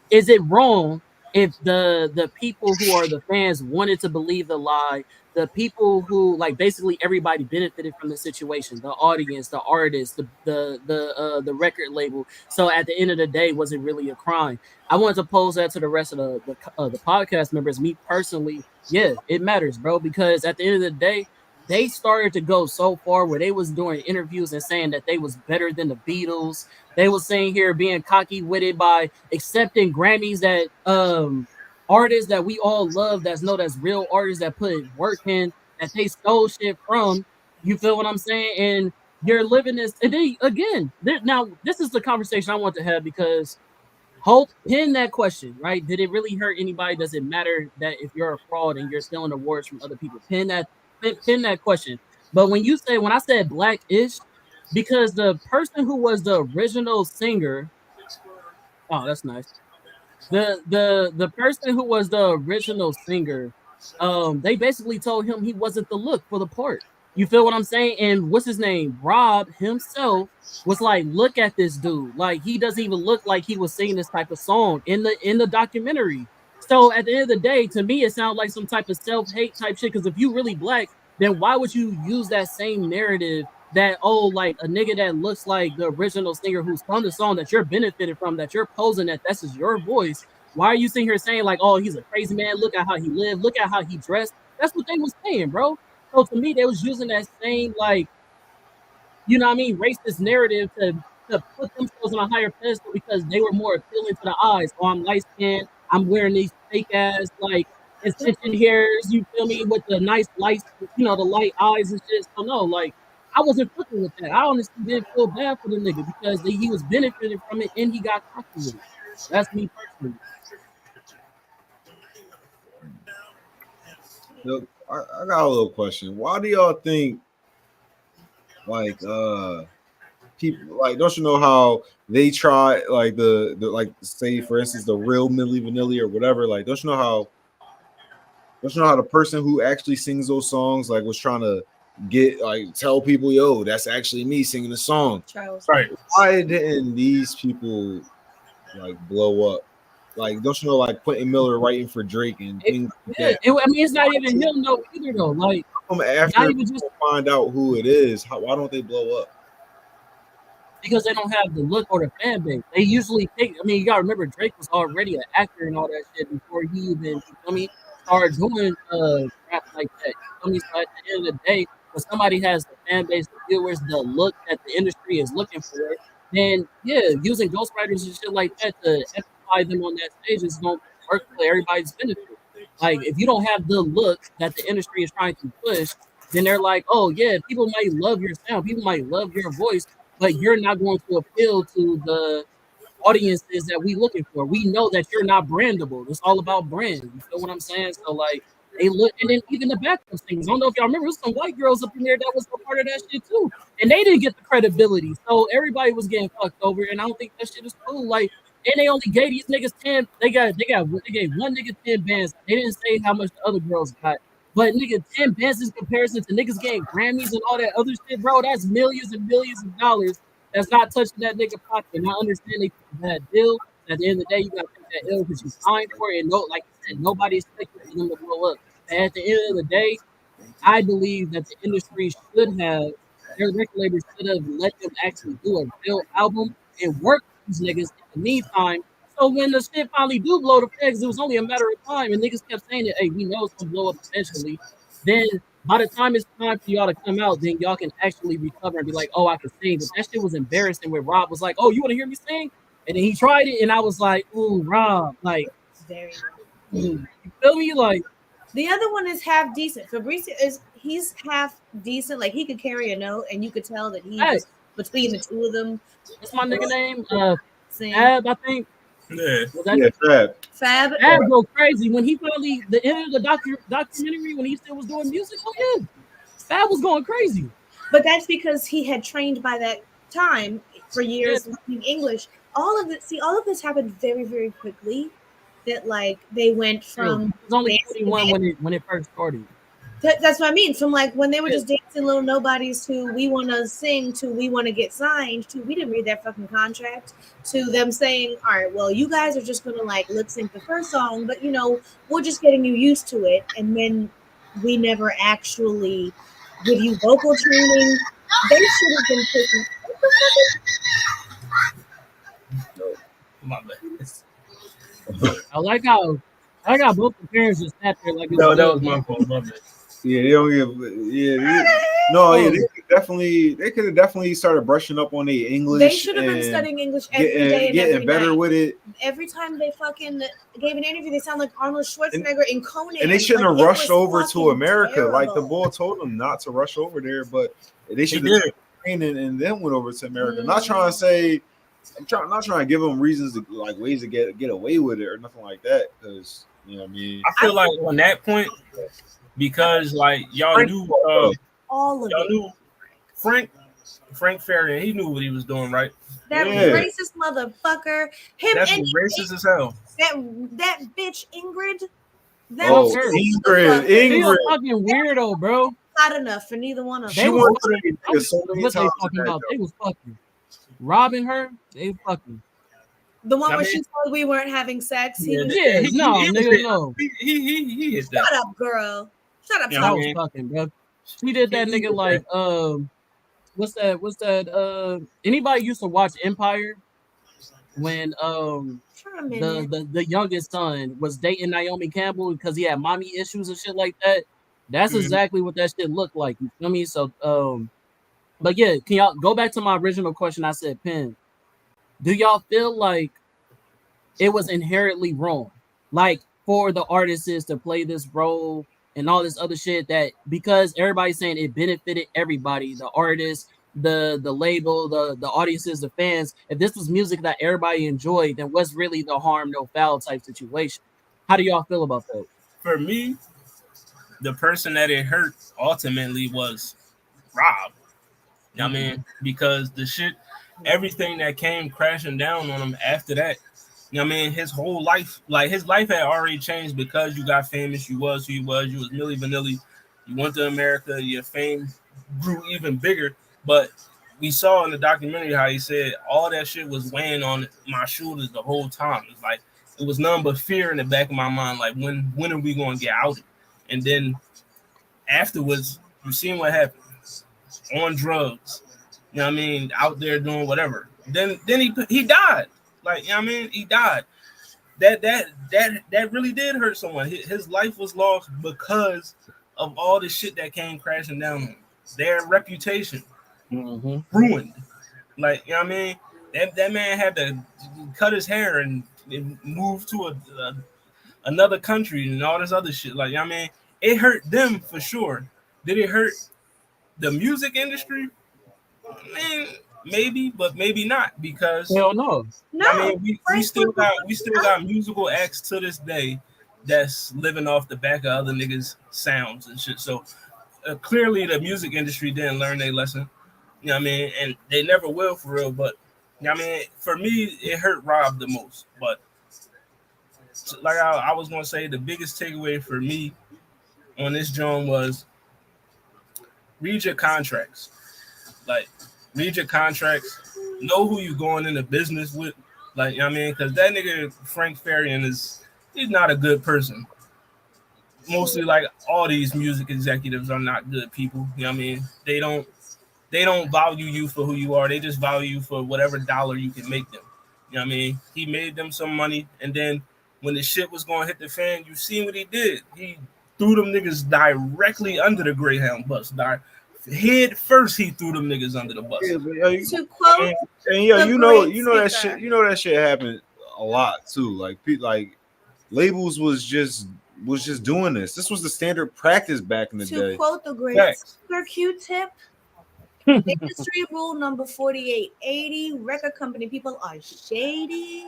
is it wrong if the people who are the fans wanted to believe the lie, the people who like basically everybody benefited from the situation, the audience, the artists, the record label. So at the end of the day, was it really a crime? I wanted to pose that to the rest of the podcast members. Me personally, yeah, it matters, bro, because at the end of the day, they started to go so far where they was doing interviews and saying that they was better than the Beatles. They was saying here being cocky with it by accepting Grammys that artists that we all love, that's know that's real artists that put work in, that they stole shit from. You feel what I'm saying? And you're living this, and then again, now this is the conversation I want to have because Hope pin that question, right? Did it really hurt anybody? Does it matter that if you're a fraud and you're stealing awards from other people? Pin that question. But when I said black-ish, because the person who was the original singer, oh, that's nice. The person who was the original singer, they basically told him he wasn't the look for the part. You feel what I'm saying? And what's his name? Rob himself was like, look at this dude. Like he doesn't even look like he was singing this type of song in the documentary. So at the end of the day, to me, it sounds like some type of self-hate type shit. Because if you really black, then why would you use that same narrative that oh, like a nigga that looks like the original singer who sung the song that you're benefited from, that you're posing that this is your voice? Why are you sitting here saying like, oh, he's a crazy man? Look at how he lived. Look at how he dressed. That's what they was saying, bro. So to me, they was using that same like, you know what I mean, racist narrative to put themselves on a higher pedestal because they were more appealing to the eyes. Oh, I'm light skinned. I'm wearing these fake ass like extension hairs. You feel me? With the nice lights, you know, the light eyes and shit. So no, like I wasn't fucking with that. I honestly didn't feel bad for the nigga because he was benefiting from it and he got cocky with it. That's me personally. Look, I got a little question. Why do y'all think like people like don't you know how they try like the like say for instance the real Milli Vanilli or whatever, like don't you know how the person who actually sings those songs like was trying to get like tell people, yo, that's actually me singing the song. Charles. Right. Why didn't these people like blow up? Like, don't you know, like Quentin Miller writing for Drake and things like that. I mean, it's not even him though either though. Like After not even just find out who it is, why don't they blow up? because they don't have the look or the fan base. They usually think. I mean, you gotta remember Drake was already an actor and all that shit before he even, you feel me, started doing rap like that. You feel me? So at the end of the day, when somebody has the fan base, the viewers, the look that the industry is looking for, then yeah, using ghostwriters and shit like that to amplify them on that stage is gonna work for everybody's benefit. Like if you don't have the look that the industry is trying to push, then they're like, oh yeah, people might love your sound, people might love your voice, but you're not going to appeal to the audiences that we looking for. We know that you're not brandable. It's all about brand. You feel what I'm saying? So like they look, and then even the backup singers. I don't know if y'all remember, there's some white girls up in there that was a part of that shit too, and they didn't get the credibility. So everybody was getting fucked over, and I don't think that shit is cool. Like, and they only gave these niggas 10. They gave one nigga 10 bands. They didn't say how much the other girls got. But nigga, 10 bands in comparison to niggas getting Grammys and all that other shit, bro, that's millions and millions of dollars that's not touching that nigga pocket. And I understand they took a bad deal. At the end of the day, you gotta take that ill because you signed for it. And no, like I said, nobody expected for them to blow up. And at the end of the day, I believe that the industry should have, their record labels should have let them actually do a real album and work with these niggas in the meantime. So when the shit finally do blow the pegs, it was only a matter of time. And niggas kept saying that, hey, we know it's gonna blow up eventually. Then by the time it's time for y'all to come out, then y'all can actually recover and be like, oh, I can sing. But that shit was embarrassing where Rob was like, oh, you want to hear me sing? And then he tried it, and I was like, ooh, Rob, like, very you feel me? Like, the other one is half decent. Fabrizio he's half decent. Like he could carry a note, and you could tell that he between the two of them. What's my nigga name? Sing. Fab, I think. Yeah. Was that Yeah, Fab. Fab. Fab go crazy when he finally the end of the documentary when he still was doing music. Oh yeah, Fab was going crazy. But that's because he had trained by that time for years learning English. All of this happened very, very quickly. That like they went from it was only 41 when it first started. That's what I mean. From like when they were just dancing little nobodies to we want to sing to we want to get signed to we didn't read that fucking contract to them saying, all right, well, you guys are just gonna like lip sync the first song, but you know we're just getting you used to it, and then we never actually give you vocal training. They should have been taking. My bad. I like how both the parents just sat there like No, that was my fault. My bad. Yeah, they don't give. Yeah, they could have definitely started brushing up on their English. They should have been studying English every day and getting every better night. with it. Every time they fucking gave an interview, they sound like Arnold Schwarzenegger and Conan. And they shouldn't have rushed over to America. Terrible. Like the boy told them not to rush over there, but they should have trained and then went over to America. Not trying to say, not trying to give them reasons to like ways to get away with it or nothing like that. Because you know what I mean. I feel like on that point, because like y'all knew all of y'all it. knew Frank Farian, he knew what he was doing, right? That racist motherfucker. That's racist as hell. That bitch Ingrid. Ingrid. She's a fucking weirdo, bro. Not enough for neither one of them. She what was they talking about. They was fucking robbing her. They fucking. The one where she told we weren't having sex. No. He hit that. Shut up, girl. Shut up. That was fucking, bro. She did that nigga like what's that? Anybody used to watch Empire when the youngest son was dating Naomi Campbell because he had mommy issues and shit like that. That's exactly what that shit looked like. You feel me? So but yeah, can y'all go back to my original question? I said, Penn, do y'all feel like it was inherently wrong, like for the artists to play this role and all this other shit, that because everybody's saying it benefited everybody, the artists, the label, the audiences, the fans. If this was music that everybody enjoyed, then what's really the harm, no foul type situation? How do y'all feel about that? For me, the person that it hurt ultimately was Rob. You know what I mean? Because the shit, everything that came crashing down on him after that, you know what I mean? His whole life, like his life had already changed because you got famous. You was who you was. You was Milli Vanilli. You went to America. Your fame grew even bigger. But we saw in the documentary how he said all that shit was weighing on my shoulders the whole time. It's like it was nothing but fear in the back of my mind. Like when are we going to get out? And then afterwards, you seen what happened. On drugs. You know what I mean? Out there doing whatever. Then he died. Like, you know what I mean? He died. That really did hurt someone. His life was lost because of all the shit that came crashing down on him. Their reputation ruined. Like, you know what I mean? That man had to cut his hair and move to another country and all this other shit. Like, you know what I mean? It hurt them for sure. Did it hurt the music industry? Man, maybe, but maybe not, because hell no. I mean, we still got musical acts to this day that's living off the back of other niggas' sounds and shit. So clearly, the music industry didn't learn their lesson. You know what I mean? And they never will for real. But you know what I mean, for me, it hurt Rob the most. But like I was gonna say, the biggest takeaway for me on this joint was read your contracts. Like, read your contracts. Know who you going into business with. Like, you know what I mean? Because that nigga Frank Farian he's not a good person. Mostly, like, all these music executives are not good people. You know what I mean? They don't value you for who you are. They just value you for whatever dollar you can make them. You know what I mean? He made them some money, and then when the shit was going to hit the fan, you seen what he did. He threw them niggas directly under the Greyhound bus. Head first, he threw them niggas under the bus. To quote, and you know that shit. You know that shit happened a lot too. Like labels was just doing this. This was the standard practice back in the day. To quote the great Sir Q-Tip, Industry rule number 4880: record company people are shady.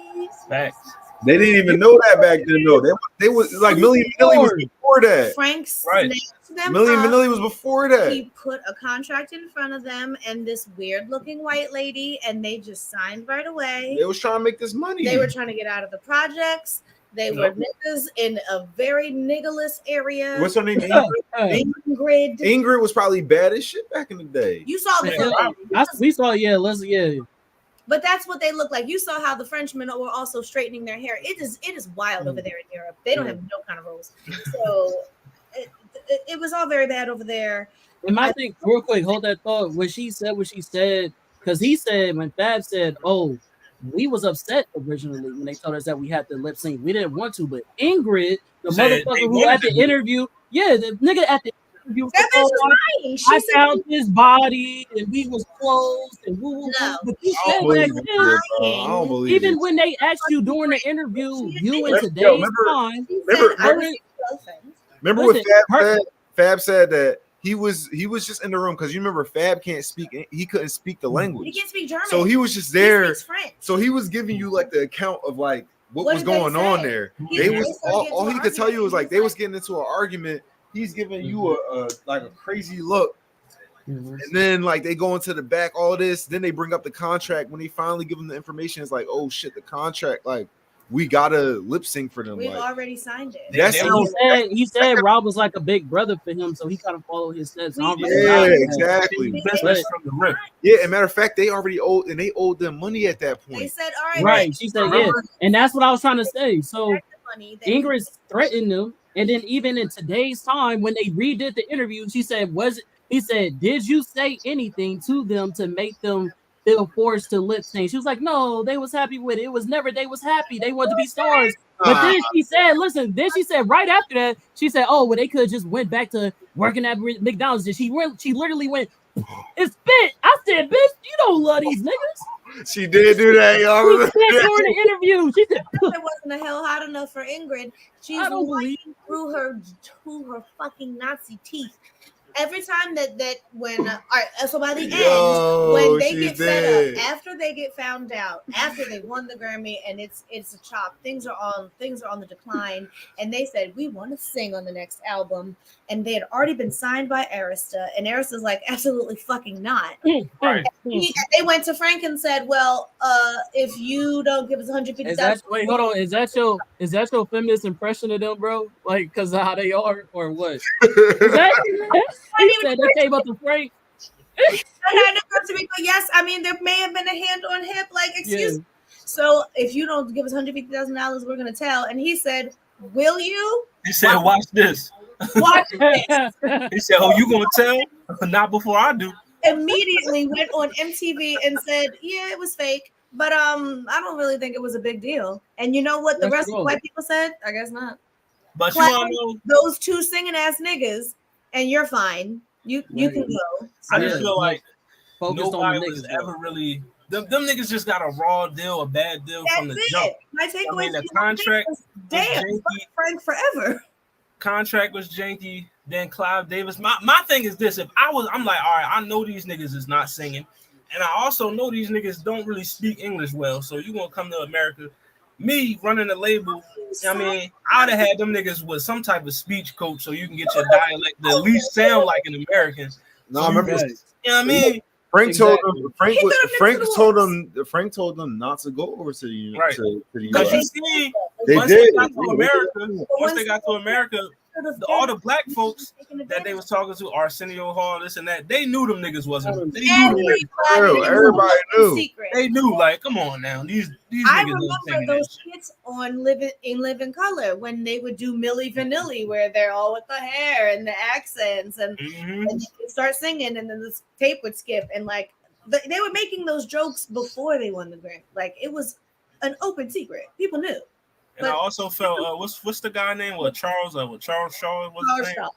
Facts. They didn't even know that back then, though. They was like Milli Vanilli was before that. Frank Right. snatched them Milli up. Vanilli was before that. He put a contract in front of them and this weird-looking white lady, and they just signed right away. They was trying to make this money. They were trying to get out of the projects. They were niggas in a very niggaless area. What's her name? Ingrid. Ingrid was probably bad as shit back in the day. You saw the film. We saw, yeah. But that's what they look like. You saw how the Frenchmen were also straightening their hair. It is wild over there in Europe. They don't have no kind of rules. So it was all very bad over there. And my thing, real quick, hold that thought. When she said what she said, because he said, when Fab said, oh, we was upset originally when they told us that we had to lip sync. We didn't want to, but Ingrid, the motherfucker who at the interview, the nigga at the interview, I found his body and we was close and woo. But you said that even when they asked you during the interview, you in today's time, remember what Fab said that he was just in the room because you remember Fab can't speak. He couldn't speak the language. He can't speak German. So he was just there. He speaks French. So he was giving you like the account of like what was going on there. They was all he could tell you was like they was getting into an argument. He's giving you a like a crazy look. And then like they go into the back, all this. Then they bring up the contract. When they finally give them the information, it's like, oh shit, the contract, like we gotta lip sync for them. We've like, already signed it. He said Rob was like a big brother for him, so he kind of followed his steps. Exactly. From the rip. Yeah, as a matter of fact, they already owed them money at that point. They said, all right. Right. She said, yeah. And that's what I was trying to say. So Ingrid threatened them. And then even in today's time, when they redid the interview, he said, did you say anything to them to make them feel forced to lip sync? She was like, no, they was happy with it. It was never they was happy. They wanted to be stars. But then she said, right after that, she said, oh, well, they could have just went back to working at McDonald's. And she literally went, it's spit. I said, bitch, you don't love these niggas. She did do that, y'all. She said during the interview. She said, it wasn't a hell hot enough for Ingrid. She's lying through her fucking Nazi teeth. Every time that when all right, so by the end, when they get fed up, after they get found out, after they won the Grammy and it's a chop, things are on the decline, and they said we want to sing on the next album, and they had already been signed by Arista, and Arista's like, absolutely fucking not. Right. They went to Frank and said, well, if you don't give us $150,000, wait, hold on, is that your feminist impression of them, bro? Like, because of how they are, or what? He said they came up to Frank. Yes, I mean there may have been a hand on hip, like excuse me. So if you don't give us $150,000, we're gonna tell. And he said, "Will you?" He said, "Watch this." Watch this. He said, "Oh, you gonna tell? Not before I do." Immediately went on MTV and said, "Yeah, it was fake, but I don't really think it was a big deal." And you know what the rest of the white people said? I guess not. But you all know those two singing ass niggas. And you're fine. You can go. I just feel like nobody was ever really them niggas just got a raw deal, a bad deal from the jump. My takeaway the contract was janky. Frank forever. Contract was janky. Then Clive Davis. My thing is this: I'm like, all right, I know these niggas is not singing, and I also know these niggas don't really speak English well. So you gonna come to America? Me running the label, I mean, I'd have had them niggas with some type of speech coach so you can get your dialect to at least sound like an American. No, I remember. You know what I mean? Frank told them not to go over to the right. To the because US. you see, They once did. they got to America, all the black folks that they was talking to, Arsenio Hall, this and that, they knew them niggas wasn't. They knew everybody knew. They knew, like, come on now, these I niggas. remember those skits on Living Color when they would do Milli Vanilli, where they're all with the hair and the accents, and they start singing, and then the tape would skip, and like they were making those jokes before they won the Grammy. Like it was an open secret. People knew. And I also felt what's the guy name? Charles Shaw? What's his name? Shaw.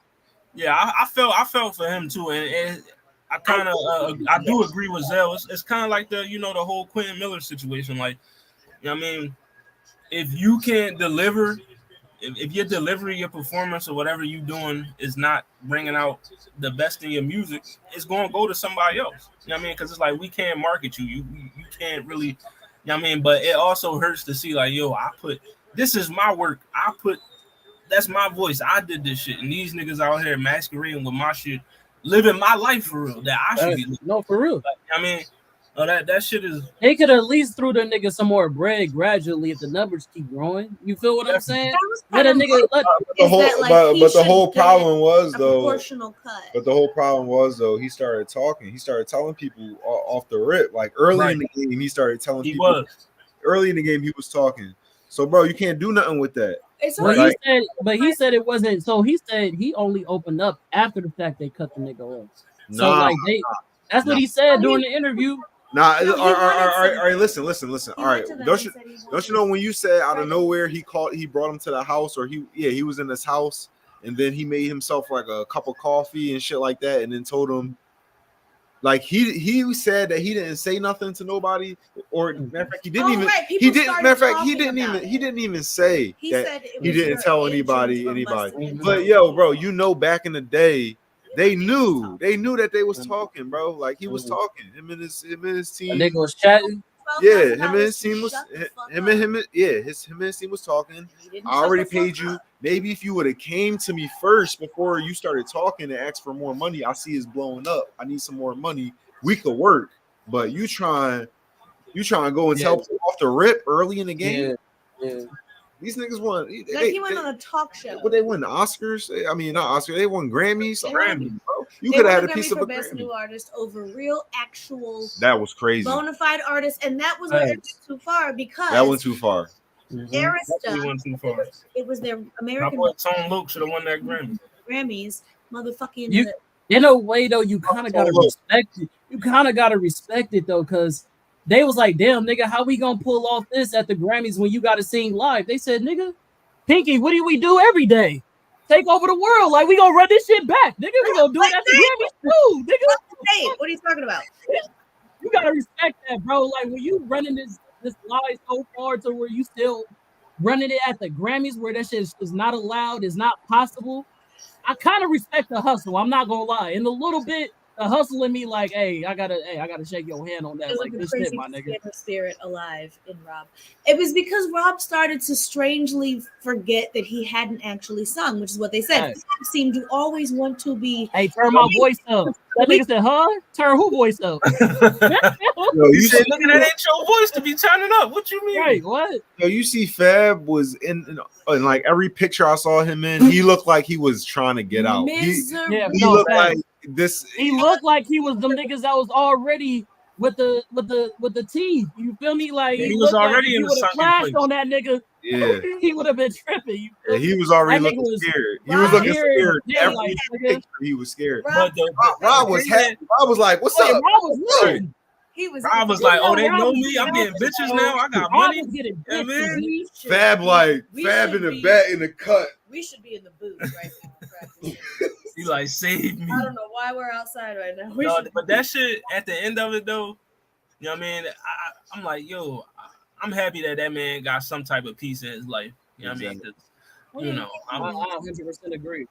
Yeah, I felt for him too, and I kind of I do agree with Zell. It's kind of like the whole Quentin Miller situation. Like, you know what I mean, if you can't deliver, if your delivery, your performance, or whatever you doing is not bringing out the best in your music, it's gonna go to somebody else. You know what I mean? Because it's like we can't market you. You can't really. You know what I mean? But it also hurts to see like, yo, this is my work. That's my voice. I did this shit, and these niggas out here masquerading with my shit, living my life for real. That I should be living. No, for real. Like, I mean, that shit is. They could at least threw the nigga some more bread gradually if the numbers keep growing. You feel what I'm saying? Let a nigga. But the whole problem was though. Proportional cut. But the whole problem was though. He started talking. He started telling people off the rip. Like early in the game, he started telling people. Early in the game, he was talking. So, bro, you can't do nothing with that. He said it wasn't. So he said he only opened up after the fact they cut the nigga off. So that's what he said during the interview. Nah, all right, listen. All right, don't you know when you said out of nowhere he brought him to the house, or he was in his house, and then he made himself like a cup of coffee and shit like that, and then told him. Like he said that he didn't say nothing to nobody, or matter of fact, he didn't even. Right. He didn't. Matter of fact, he didn't even say that he didn't tell anybody. But yo, bro, you know, back in the day, they knew that they was talking, bro. Like he was talking. Him and his team. The nigga was chatting. Yeah, him and his team was his team was talking. I already paid you. Maybe if you would have came to me first before you started talking and asked for more money, I see it's blowing up. I need some more money. We could work, but you trying to go and tell people off the rip early in the game. Yeah. These niggas won. He went on a talk show. But they won the Oscars. I mean, not Oscars. They won Grammys. Grammys. You could have had a piece of a Best Grammy. New Artist over real, actual. That was crazy. Bona fide artists, and that was where it went too far because that went too far. Arista, went too far. It was their American. My boy Tom Luke should have won that Grammy. Grammys, motherfucking. In a way, though, you kind of gotta respect it. You kind of gotta respect it though, because they was like, "Damn, nigga, how we gonna pull off this at the Grammys when you gotta sing live?" They said, "Nigga, Pinky, what do we do every day? Take over the world. Like we gonna run this shit back, nigga. We gonna do it at the Grammys too, nigga." What are you talking about? You gotta respect that, bro. Like when you running this live so far to where you still running it at the Grammys, where that shit is not allowed, is not possible. I kind of respect the hustle. I'm not gonna lie. In a little bit, the hustle in me, like, I gotta shake your hand on that. There's like this shit, my nigga. Spirit alive in Rob. It was because Rob started to strangely forget that he hadn't actually sung, which is what they said. Right. He seemed to always want to be. Hey, turn my voice up. That nigga said, "Huh? Turn who voice up?" You said, "Look at that, ain't your voice to be turning up." What you mean? Right? What? Yo, you see, Fab was in like every picture I saw him in. He looked like he was trying to get out. He looked like this. He looked like he was them niggas that was already with the teeth. You feel me? Like he was already in the flashed on that nigga. Yeah, he would have been tripping. Yeah, he was already looking scared. He was looking scared. Yeah, every picture, he was scared. Rob was happy. Rob was like, "What's up?" Rob was good. Rob was like, "Oh, they know me. I'm getting bitches now. I got money." Yeah, man. Fab in the cut. We should be in the booth right now. He like, "Save me." I don't know why we're outside right now. No, but that shit at the end of it though, you know what I mean? I'm like, yo, I'm happy that man got some type of peace in his life. You know what I mean? 'Cause, you know, I 100% agree.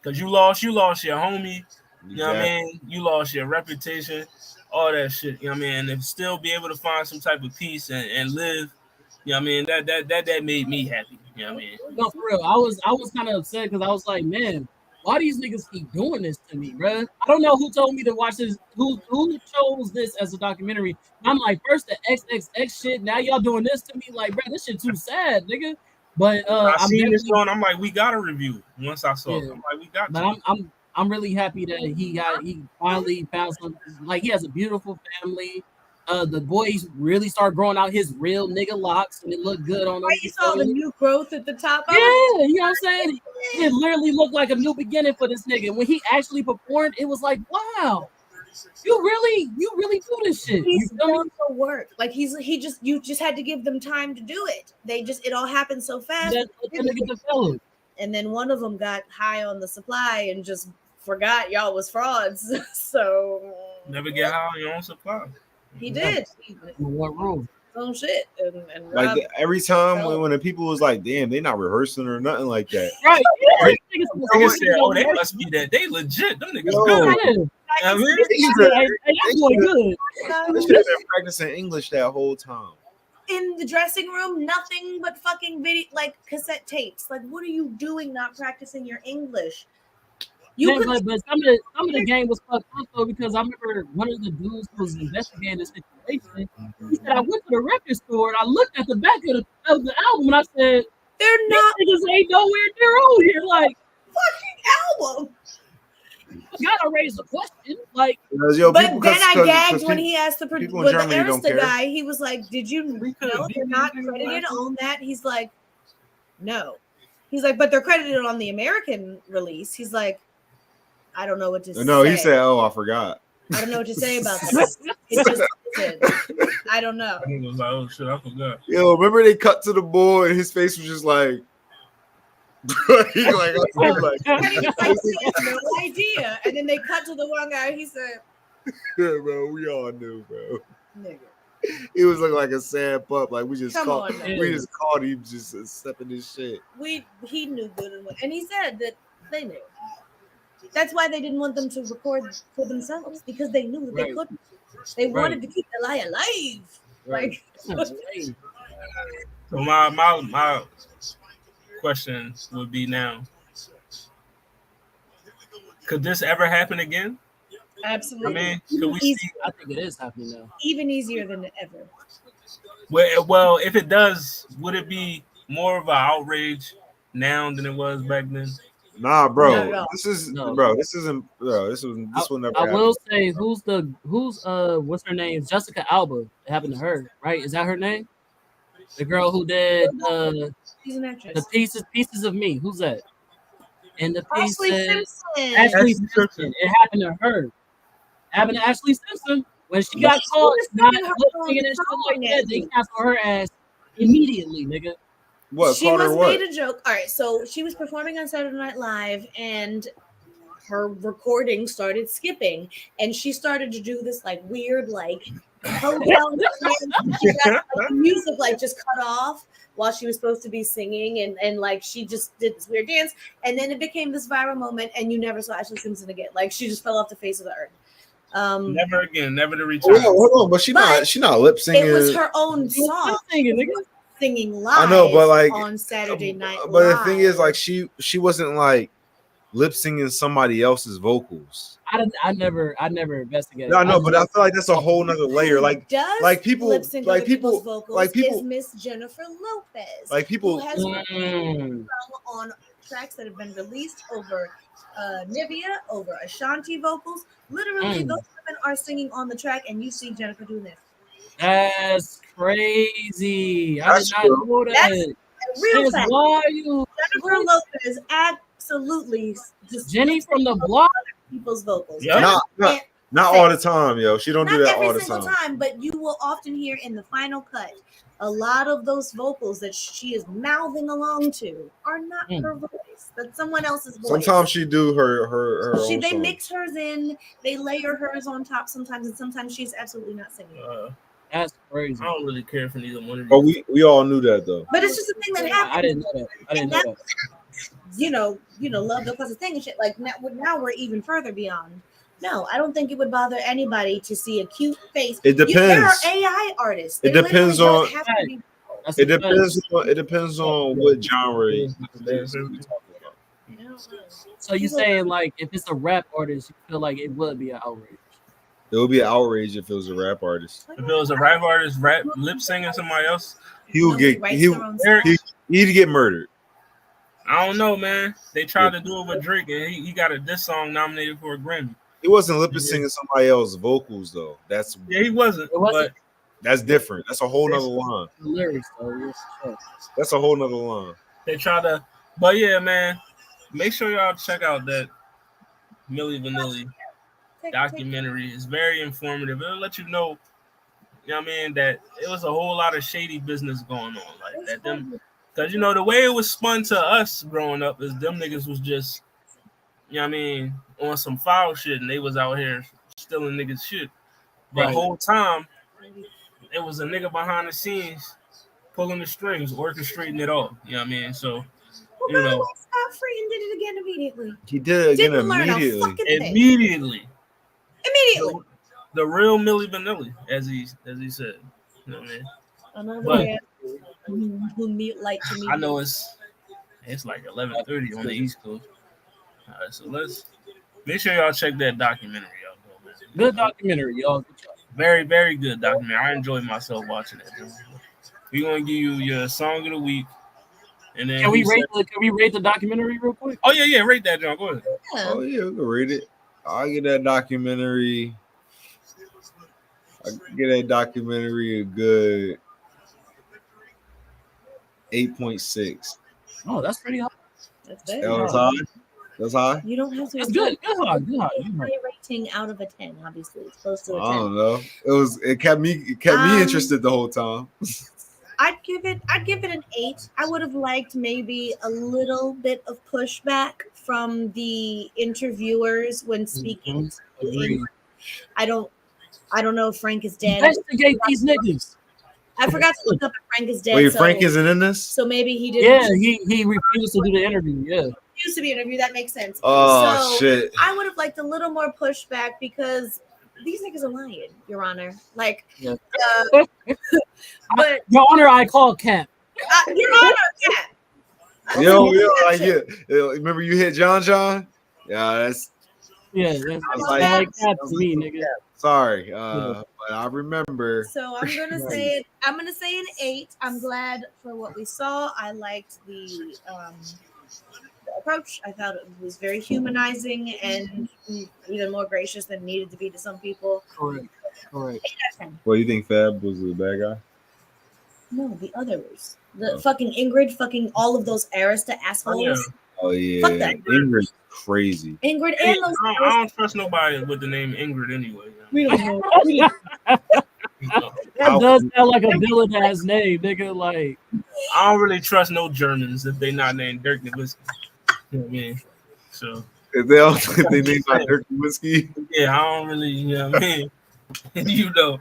Because you lost your homie. You know what I mean? You lost your reputation, all that shit. You know what I mean? And still be able to find some type of peace and live. You know what I mean? That made me happy. You know what I mean? No, for real. I was kind of upset because I was like, man, why these niggas keep doing this to me, bro? I don't know who told me to watch this. Who chose this as a documentary? I'm like, first the XXX shit. Now y'all doing this to me, like, bro, this shit too sad, nigga. But I seen this one. I'm like, we got a review. Once I saw it, I'm like, we got. But I'm really happy that he finally found something. Like he has a beautiful family. The boys really start growing out his real nigga locks, and it looked good on them. You saw the new growth at the top. Yeah, you know what I'm saying? It literally looked like a new beginning for this nigga. When he actually performed, it was like, wow, you really do this shit. He's done the work. Like you just had to give them time to do it. It all happened so fast. And then one of them got high on the supply and just forgot y'all was frauds. So never get high on your own supply. He did. What room? own shit and Like rob every time himself. when the people was like, "Damn, they not rehearsing or nothing like that." Right. Right. Yeah. Niggas said, "Oh, they must be that. They legit. Them niggas Yo. good." Yeah. I mean, Hey, that boy good. They should have been practicing English that whole time. In the dressing room, nothing but fucking video, like cassette tapes. Like, what are you doing? Not practicing your English? You Man, could. but some of the game was fucked up though, because I remember one of the dudes who was investigating the situation. He said, I went to the record store and I looked at the back of the album and I said, They're not these niggas ain't nowhere near on here. Like, fucking album. I gotta raise a question. Like, Yo, But people, then I gagged people, when he asked the people in the Germany don't Arista care. guy. He was like, "Did you know they're not credited on that?" He's like, "No." He's like, "But they're credited on the American release." He's like, "I don't know what to say." No, he said, "Oh, I forgot." I don't know what to say about that. It just isn't. I don't know. he was like, "Oh shit, I forgot." Yo, remember they cut to the boy and his face was just like, he like, And he was like, "He has no idea." And then they cut to the one guy. He said, yeah, bro, we all knew, bro. "Nigga." He was looking like a sad pup. Like we just Come caught, on, man. we just caught him just stepping his shit. He knew good and well. And he said that they knew. That's why they didn't want them to record for themselves, because they knew that they couldn't. They wanted to keep the lie alive. right. Like So my question would be now: could this ever happen again? absolutely. I mean, could we see? I think it is happening now. Even easier than ever. Well, if it does, would it be more of an outrage now than it was back then? Nah, Not bro, at all. this is, No. bro, this isn't, bro, this will never I happen. will say, who's what's her name? Jessica Alba. It happened to her, right? Is that her name? The girl who did She's an actress. the pieces of me. Who's that? And the Ashley pieces. Simpson. Ashley Simpson. It happened to her. It happened to Ashley Simpson when she got caught not lip singing and shit like that. They canceled her ass immediately, nigga. What? She Caught her was what? made a joke. All right, so she was performing on Saturday Night Live, and her recording started skipping, and she started to do this like weird like hotel music like just cut off while she was supposed to be singing, and like she just did this weird dance, and then it became this viral moment, and you never saw Ashley Simpson again. Like she just fell off the face of the earth. Never again, never to return. Hold on, but she not lip singing. It was her own song. Singing live. I know, but like on Saturday Night But Live. the thing is, like she wasn't like lip singing somebody else's vocals. I never investigated. No, I know, but I feel like that's a whole nother layer. Like people, lip sync like other people, people's vocals like people, is Miss Jennifer Lopez. like people. Who has sung on tracks that have been released over Nivea, over Ashanti vocals. Literally, those women are singing on the track, and you see Jennifer doing this. That's crazy. I did not know that. That's real fact. Wild. Jennifer Lopez absolutely just Jenny from the block. People's vocals. Yeah. Not all the time, yo. She don't do that all the every single time, but you will often hear in the final cut a lot of those vocals that she is mouthing along to are not her voice. That's someone else's voice. Sometimes she do her own they song. mix hers in, they layer hers on top sometimes, and sometimes she's absolutely not singing. That's crazy. I don't really care for neither one of But these. we all knew that though. But it's just a thing that happens. I didn't know that. I didn't know that. You know, love the cause of thing and shit. Like now we're even further beyond. No, I don't think it would bother anybody to see a cute face. It depends. There are AI artists. It depends on. It depends on what genre. So you saying like if it's a rap artist, you feel like it would be an outrage? It would be an outrage if it was a rap artist. If it was a rap artist, lip singing somebody else, He'd get murdered. I don't know, man. They tried to do it with Drake, and he got a diss song nominated for a Grammy. He wasn't lip singing somebody else's vocals though. He wasn't. But that's different. That's a whole nother line. That's a whole nother line. They try to, but yeah, man. Make sure y'all check out that Milli Vanilli documentary. It's very informative. It'll let you know, you know what I mean, that it was a whole lot of shady business going on like that. Because, the way it was spun to us growing up is them niggas was just, you know what I mean, on some foul shit, and they was out here stealing niggas shit. The whole time, it was a nigga behind the scenes pulling the strings, orchestrating it all. You know what I mean? So, Well, you by the know, way, Scott Free and did it again immediately. He did it again Didn't learn a immediately. fucking thing. Immediately. Immediately. The real Milli Vanilli, as he said. You know what I mean? Another But man who like to meet. I know it's like 11:30 on the East Coast. All right, so let's make sure y'all check that documentary out, though, man. Good documentary, y'all. Good job. Very, very good documentary. I enjoyed myself watching it. We're gonna give you your song of the week, and then Can we rate the documentary real quick? Oh yeah, rate that, John. Go ahead. Oh yeah, we can rate it. I'll get that documentary. A good 8.6. Oh, that's pretty high. That's very That was high. high. That's high. You don't have to. That's good. Good high. Rating out of a 10. Obviously, it's close to a 10. I don't know. It kept me interested the whole time. I'd give it an 8. I would have liked maybe a little bit of pushback from the interviewers when speaking. I don't know if Frank is dead. Investigate these niggas. I forgot to look up if Frank is dead. Wait, Frank isn't in this? So maybe he didn't. Yeah, he refused to do the interview. Yeah. Refused to be interviewed. That makes sense. Oh, shit. I would have liked a little more pushback because these niggas are lying, Your Honor. Like, yeah. But Your Honor, I call Cap. Your Honor, Cap. Yo, remember you hit John? Yeah, that's. Yeah, that's like Cap to me, nigga. Sorry, but I remember. So I'm gonna say an 8. I'm glad for what we saw. I liked the approach. I thought it was very humanizing and even more gracious than it needed to be to some people. Correct. 8 out of 10. Well, you think Fab was the bad guy? No, the others. The fucking Ingrid, fucking all of those Arista assholes. Oh yeah, Fuck that. Ingrid's crazy. Ingrid and those. I don't trust nobody with the name Ingrid anyway. We don't know. That does sound like a villain ass name, nigga. Like, I don't really trust no Germans if they not named Dirk Nowitzki. You know what I mean? So if they named by Dirk Nowitzki. Yeah, I don't really, you know what I mean? You know.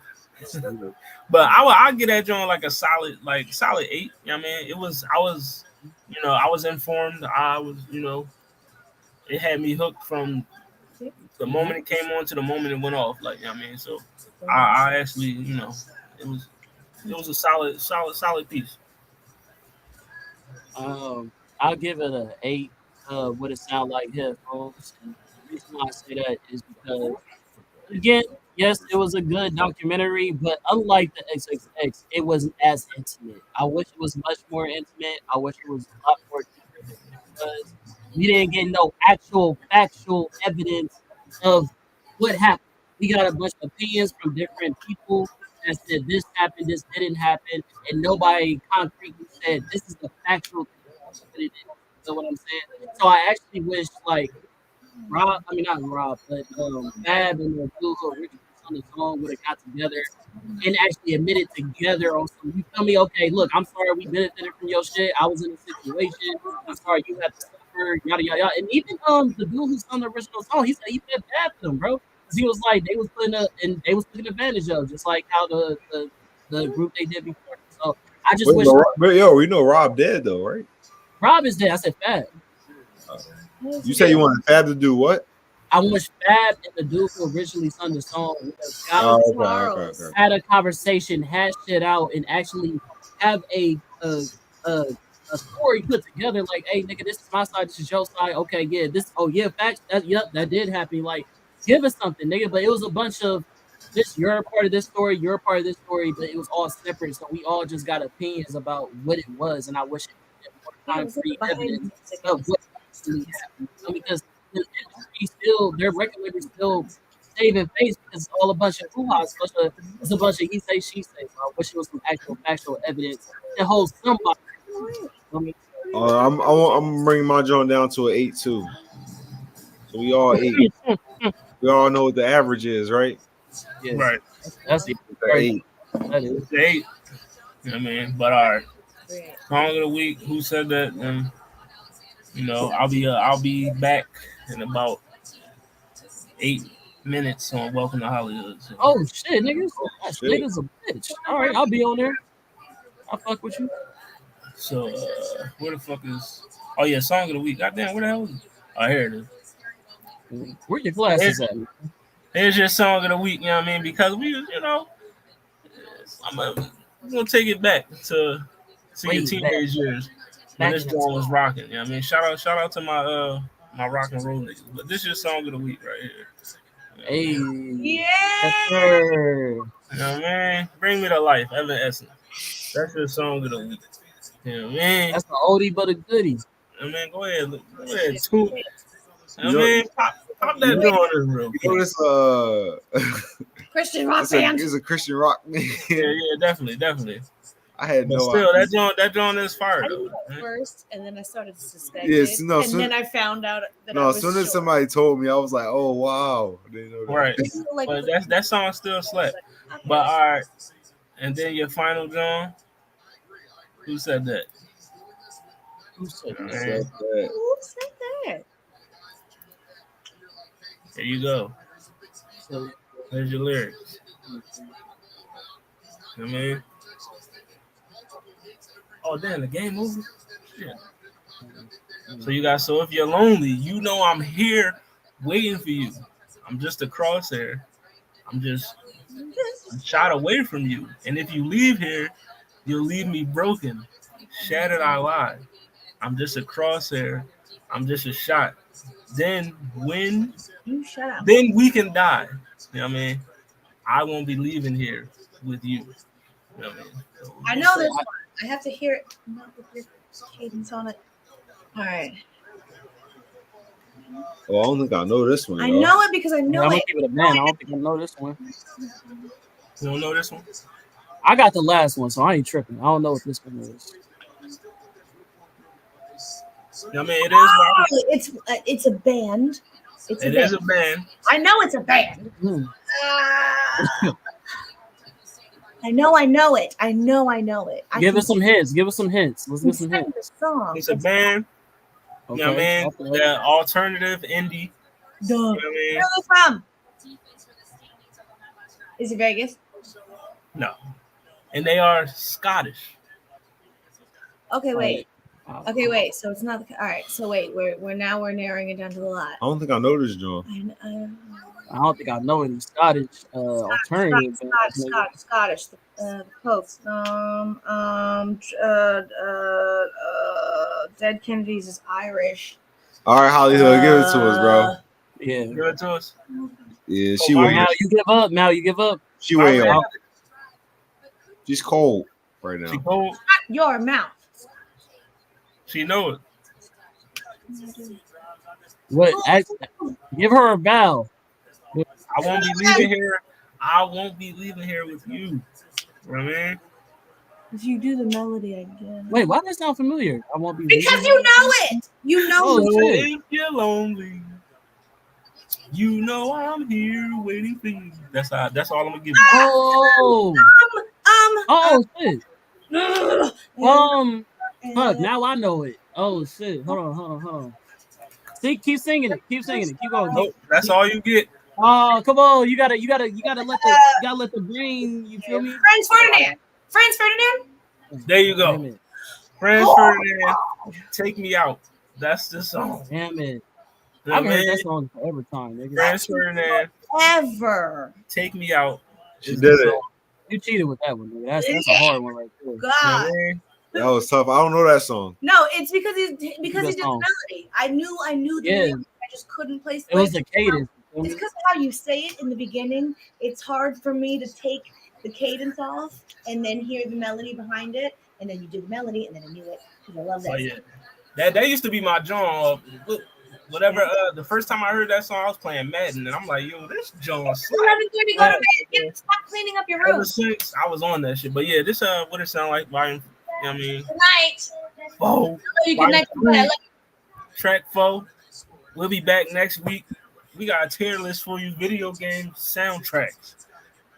But I'll get that joint like a solid 8. You know what I mean? I was informed. It had me hooked from the moment it came on to the moment it went off. Like, you know what I mean? So I actually, it was a solid piece. I'll give it an 8. What it sound like headphones. And the reason why I say that is because, again, yes, it was a good documentary, but unlike the XXX, it wasn't as intimate. I wish it was much more intimate. I wish it was a lot more deeper because we didn't get no actual factual evidence of what happened. We got a bunch of opinions from different people that said this happened, this didn't happen, and nobody concretely said this is the factual thing. You know what I'm saying? So I actually wish not Rob, but Fab and the dude who originally on the song would have got together and actually admitted together on some. You tell me, okay, look, I'm sorry we benefited from your shit. I was in a situation. I'm sorry you had to suffer, yada yada yada. And even the dude who's on the original song, he said he felt bad for them, bro. Because he was like they was taking advantage of, just like how the group they did before. So I just wish. But we know Rob dead though, right? Rob is dead. I said Fab. You say you wanted Fab to do what? I wish Fab and the dude who originally sung the song okay. had a conversation, hash it out, and actually have a story put together. Like, hey, nigga, this is my side, this is your side. Okay, yeah, facts. That did happen. Like, give us something, nigga. But it was a bunch of this. You're a part of this story. You're a part of this story. But it was all separate. So we all just got opinions about what it was, and I wish it had more concrete evidence of what actually happened. Because the industry still, their record labels still saving face because it's all a bunch of hoo-has. It's a bunch of he say, she say. So I wish it was some actual factual evidence that holds somebody. I'm bringing my joint down to an 8 too. So we all 8. We all know what the average is, right? Yeah. Right. That's the 8. That is 8. You know what I mean? But all right. Song of the week. Who said that? I'll be back in about 8 minutes on Welcome to Hollywood. So. Oh shit, niggas! That's Shit. late as a bitch. All right, I'll be on there. I'll fuck with you. So where the fuck is? Oh yeah, song of the week. Goddamn, where the hell is it? Oh, here it is. Where your glasses at? Here's your song of the week. You know what I mean? Because we, we're gonna take it back to your teenage years when this joint was rocking. You know what I mean? Shout out to my my rock and roll niggas. But this is your song of the week right here. Hey, Yeah. You know what I mean? Bring me to life, Evanescence. That's your song of the week. You know what I mean? That's an oldie but a goodie. I mean, go ahead, tune. I mean, pop that joint in real quick. Christian rock band. It's a Christian rock. yeah, definitely. I had no idea. Still, that joint is fire. I did that first, and then I started to suspect yes, it. No, then I found out that I no. was As soon as somebody told me, I was like, "Oh wow!" I didn't know that. Right, but that song still slept. Okay. But all right, and then your final John. Who said that? Who said that? There you go. There's your lyrics. You know what I mean? Oh, damn, the game over? Shit. So you guys, so if you're lonely, you know I'm here waiting for you. I'm just a crosshair. I'm shot away from you. And if you leave here, you'll leave me broken. Shattered I lie. I'm just a crosshair. I'm just a shot. Then when then we can die. You know what I mean? I won't be leaving here with you. You know what I mean? So, I know this one. I have to hear it. Not with your cadence on it. All right. Well, I don't think I know this one. I know it because I know I'm it. gonna give it a man. I don't think I know this one. You don't know this one? I got the last one, so I ain't tripping. I don't know what this one is. I mean, it is. It's a band. It is a band. I know it's a band. I know it. I know it. Give us some hints. Let's get some hints. It's a band. Okay. You know what I mean? Okay. The alternative indie. You know what I mean? Where are they from? Is it Vegas? No. And they are Scottish. Okay, wait. Okay, wait. So it's not all right. So wait, we're narrowing it down to the lot. I don't think I know this, John. I don't think I know any Scottish alternative. Scottish. The Pokes. Dead Kennedys is Irish. All right, Hollywood, give it to us, bro. Yeah, give it to us. Yeah, she way. Now you give up. She way up. She's cold right now. She cold. Shut your mouth. She know it. What? Give her a bow. I won't be leaving here. I won't be leaving here with you. You know what I mean? If you do the melody again. Wait, why does that sound familiar? I won't be because you know it. You know it. If you're lonely, you know I'm here waiting for you. That's all I'm gonna give you. Oh shit. Fuck, now I know it. Oh shit. Hold on. See, keep singing it. Keep going. Nope, that's all you get. Oh, come on. You gotta let the brain, you feel me? Franz Ferdinand? There you go. Franz Ferdinand, Take Me Out. That's the song. Damn it. I've heard that song every time, nigga. Franz Ferdinand. Ever. Take Me Out. She did it. You cheated with that one, nigga. That's a hard one right there. God. That was tough. I don't know that song. No, it's because he did the melody. I knew the lyrics. I just couldn't place it. It was the cadence. It's because of how you say it in the beginning. It's hard for me to take the cadence off and then hear the melody behind it, and then you do the melody, and then I knew it because I love that. Oh, yeah. That used to be my John. Whatever. The first time I heard that song, I was playing Madden, and I'm like, yo, this John. 11:30, go to bed. Stop cleaning up your room. Ever since I was on that shit, but yeah, this what it sound like. Volume. You know what I mean? Good night. Oh. Good night. Track 4. We'll be back next week. We got a tier list for you, video game soundtracks.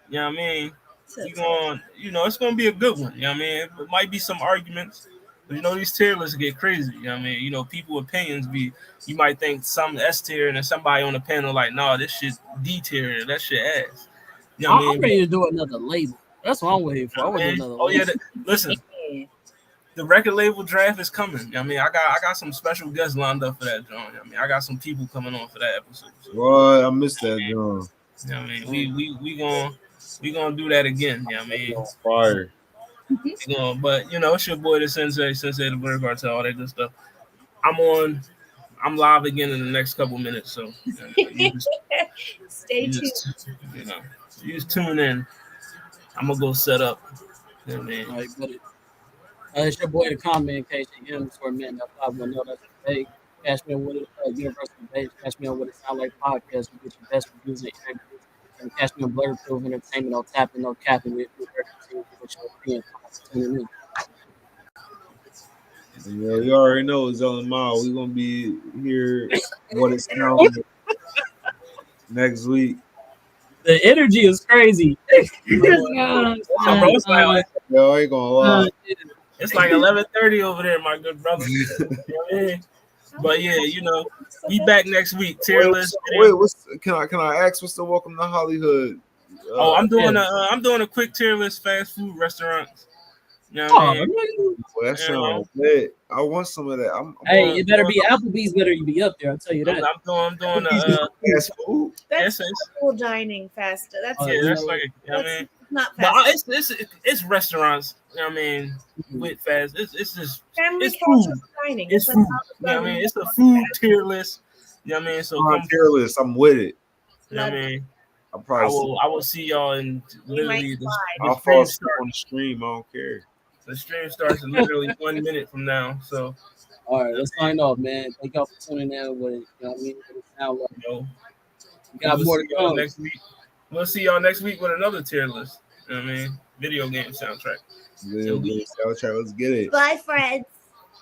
You know what I mean? It's gonna be a good one. You know what I mean? It might be some arguments. You know, these tier lists get crazy. You know what I mean? You know, people opinions be, you might think some S tier and then somebody on the panel like, no, this shit D tier, that shit ass. You know what I mean? I'm ready to do another label. That's what I'm waiting for. I want to do another label. Yeah, listen, the record label draft is coming. You know what I mean, I got some special guests lined up for that, John. You know what I mean, I got some people coming on for that episode. So, What? I missed that, John. You know what I mean? We gonna do that again. You know what I mean? Fire. You know, but you know, it's your boy the Sensei the Bird Cartel, all that good stuff. I'm live again in the next couple minutes, so stay tuned. You just tune in. I'm gonna go set up. You know what I mean? All right, buddy. It's your boy the comment in case you hear him for a minute. That's 510. That's the day. Catch me on what Universal Base. Catch me on what it sound like podcast. You get your best reviews and interviews. And catch me on Blurred Proof Entertainment. No tapping, no capping. With your opinion. Tuning in. Yeah, you already know it's LMI. We're gonna be here. What it sounds like next week. The energy is crazy. Yo, I ain't gonna lie. It's like 11:30 over there, my good brother. You know what I mean? But yeah, you know, we back next week. Tier list. Wait, can I ask what's the Welcome to Hollywood? I'm doing a quick tier list fast food restaurants. You know what I mean? Well, that sounds lit. I want some of that. Hey, it better be Applebee's. Better you be up there. I'll tell you that. I'm doing fast food. That's full dining fast. That's that's like you know what I mean. Not fast. But it's restaurants. You know what I mean? With fast, it's just family it's food. Dining. It's food. You know what I mean? It's a food tier list. You know what I mean? So tier list. I'm with it. You know what I mean? I will see y'all in literally I'll fall asleep on the stream. I don't care. The stream starts in literally 1 minute from now. So, all right, let's sign off, man. Thank y'all for tuning in. With you know what I mean? What it sound like. We got more to go next week. We'll see y'all next week with another tier list. You know what I mean? Video game soundtrack. Video game soundtrack. Let's get it. Bye, friends.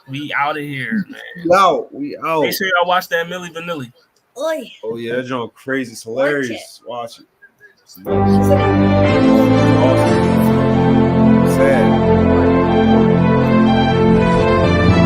We out of here, man. We out. Make sure y'all watch that Milli Vanilli. Oy. Oh yeah, that joint crazy. It's hilarious. Watch it.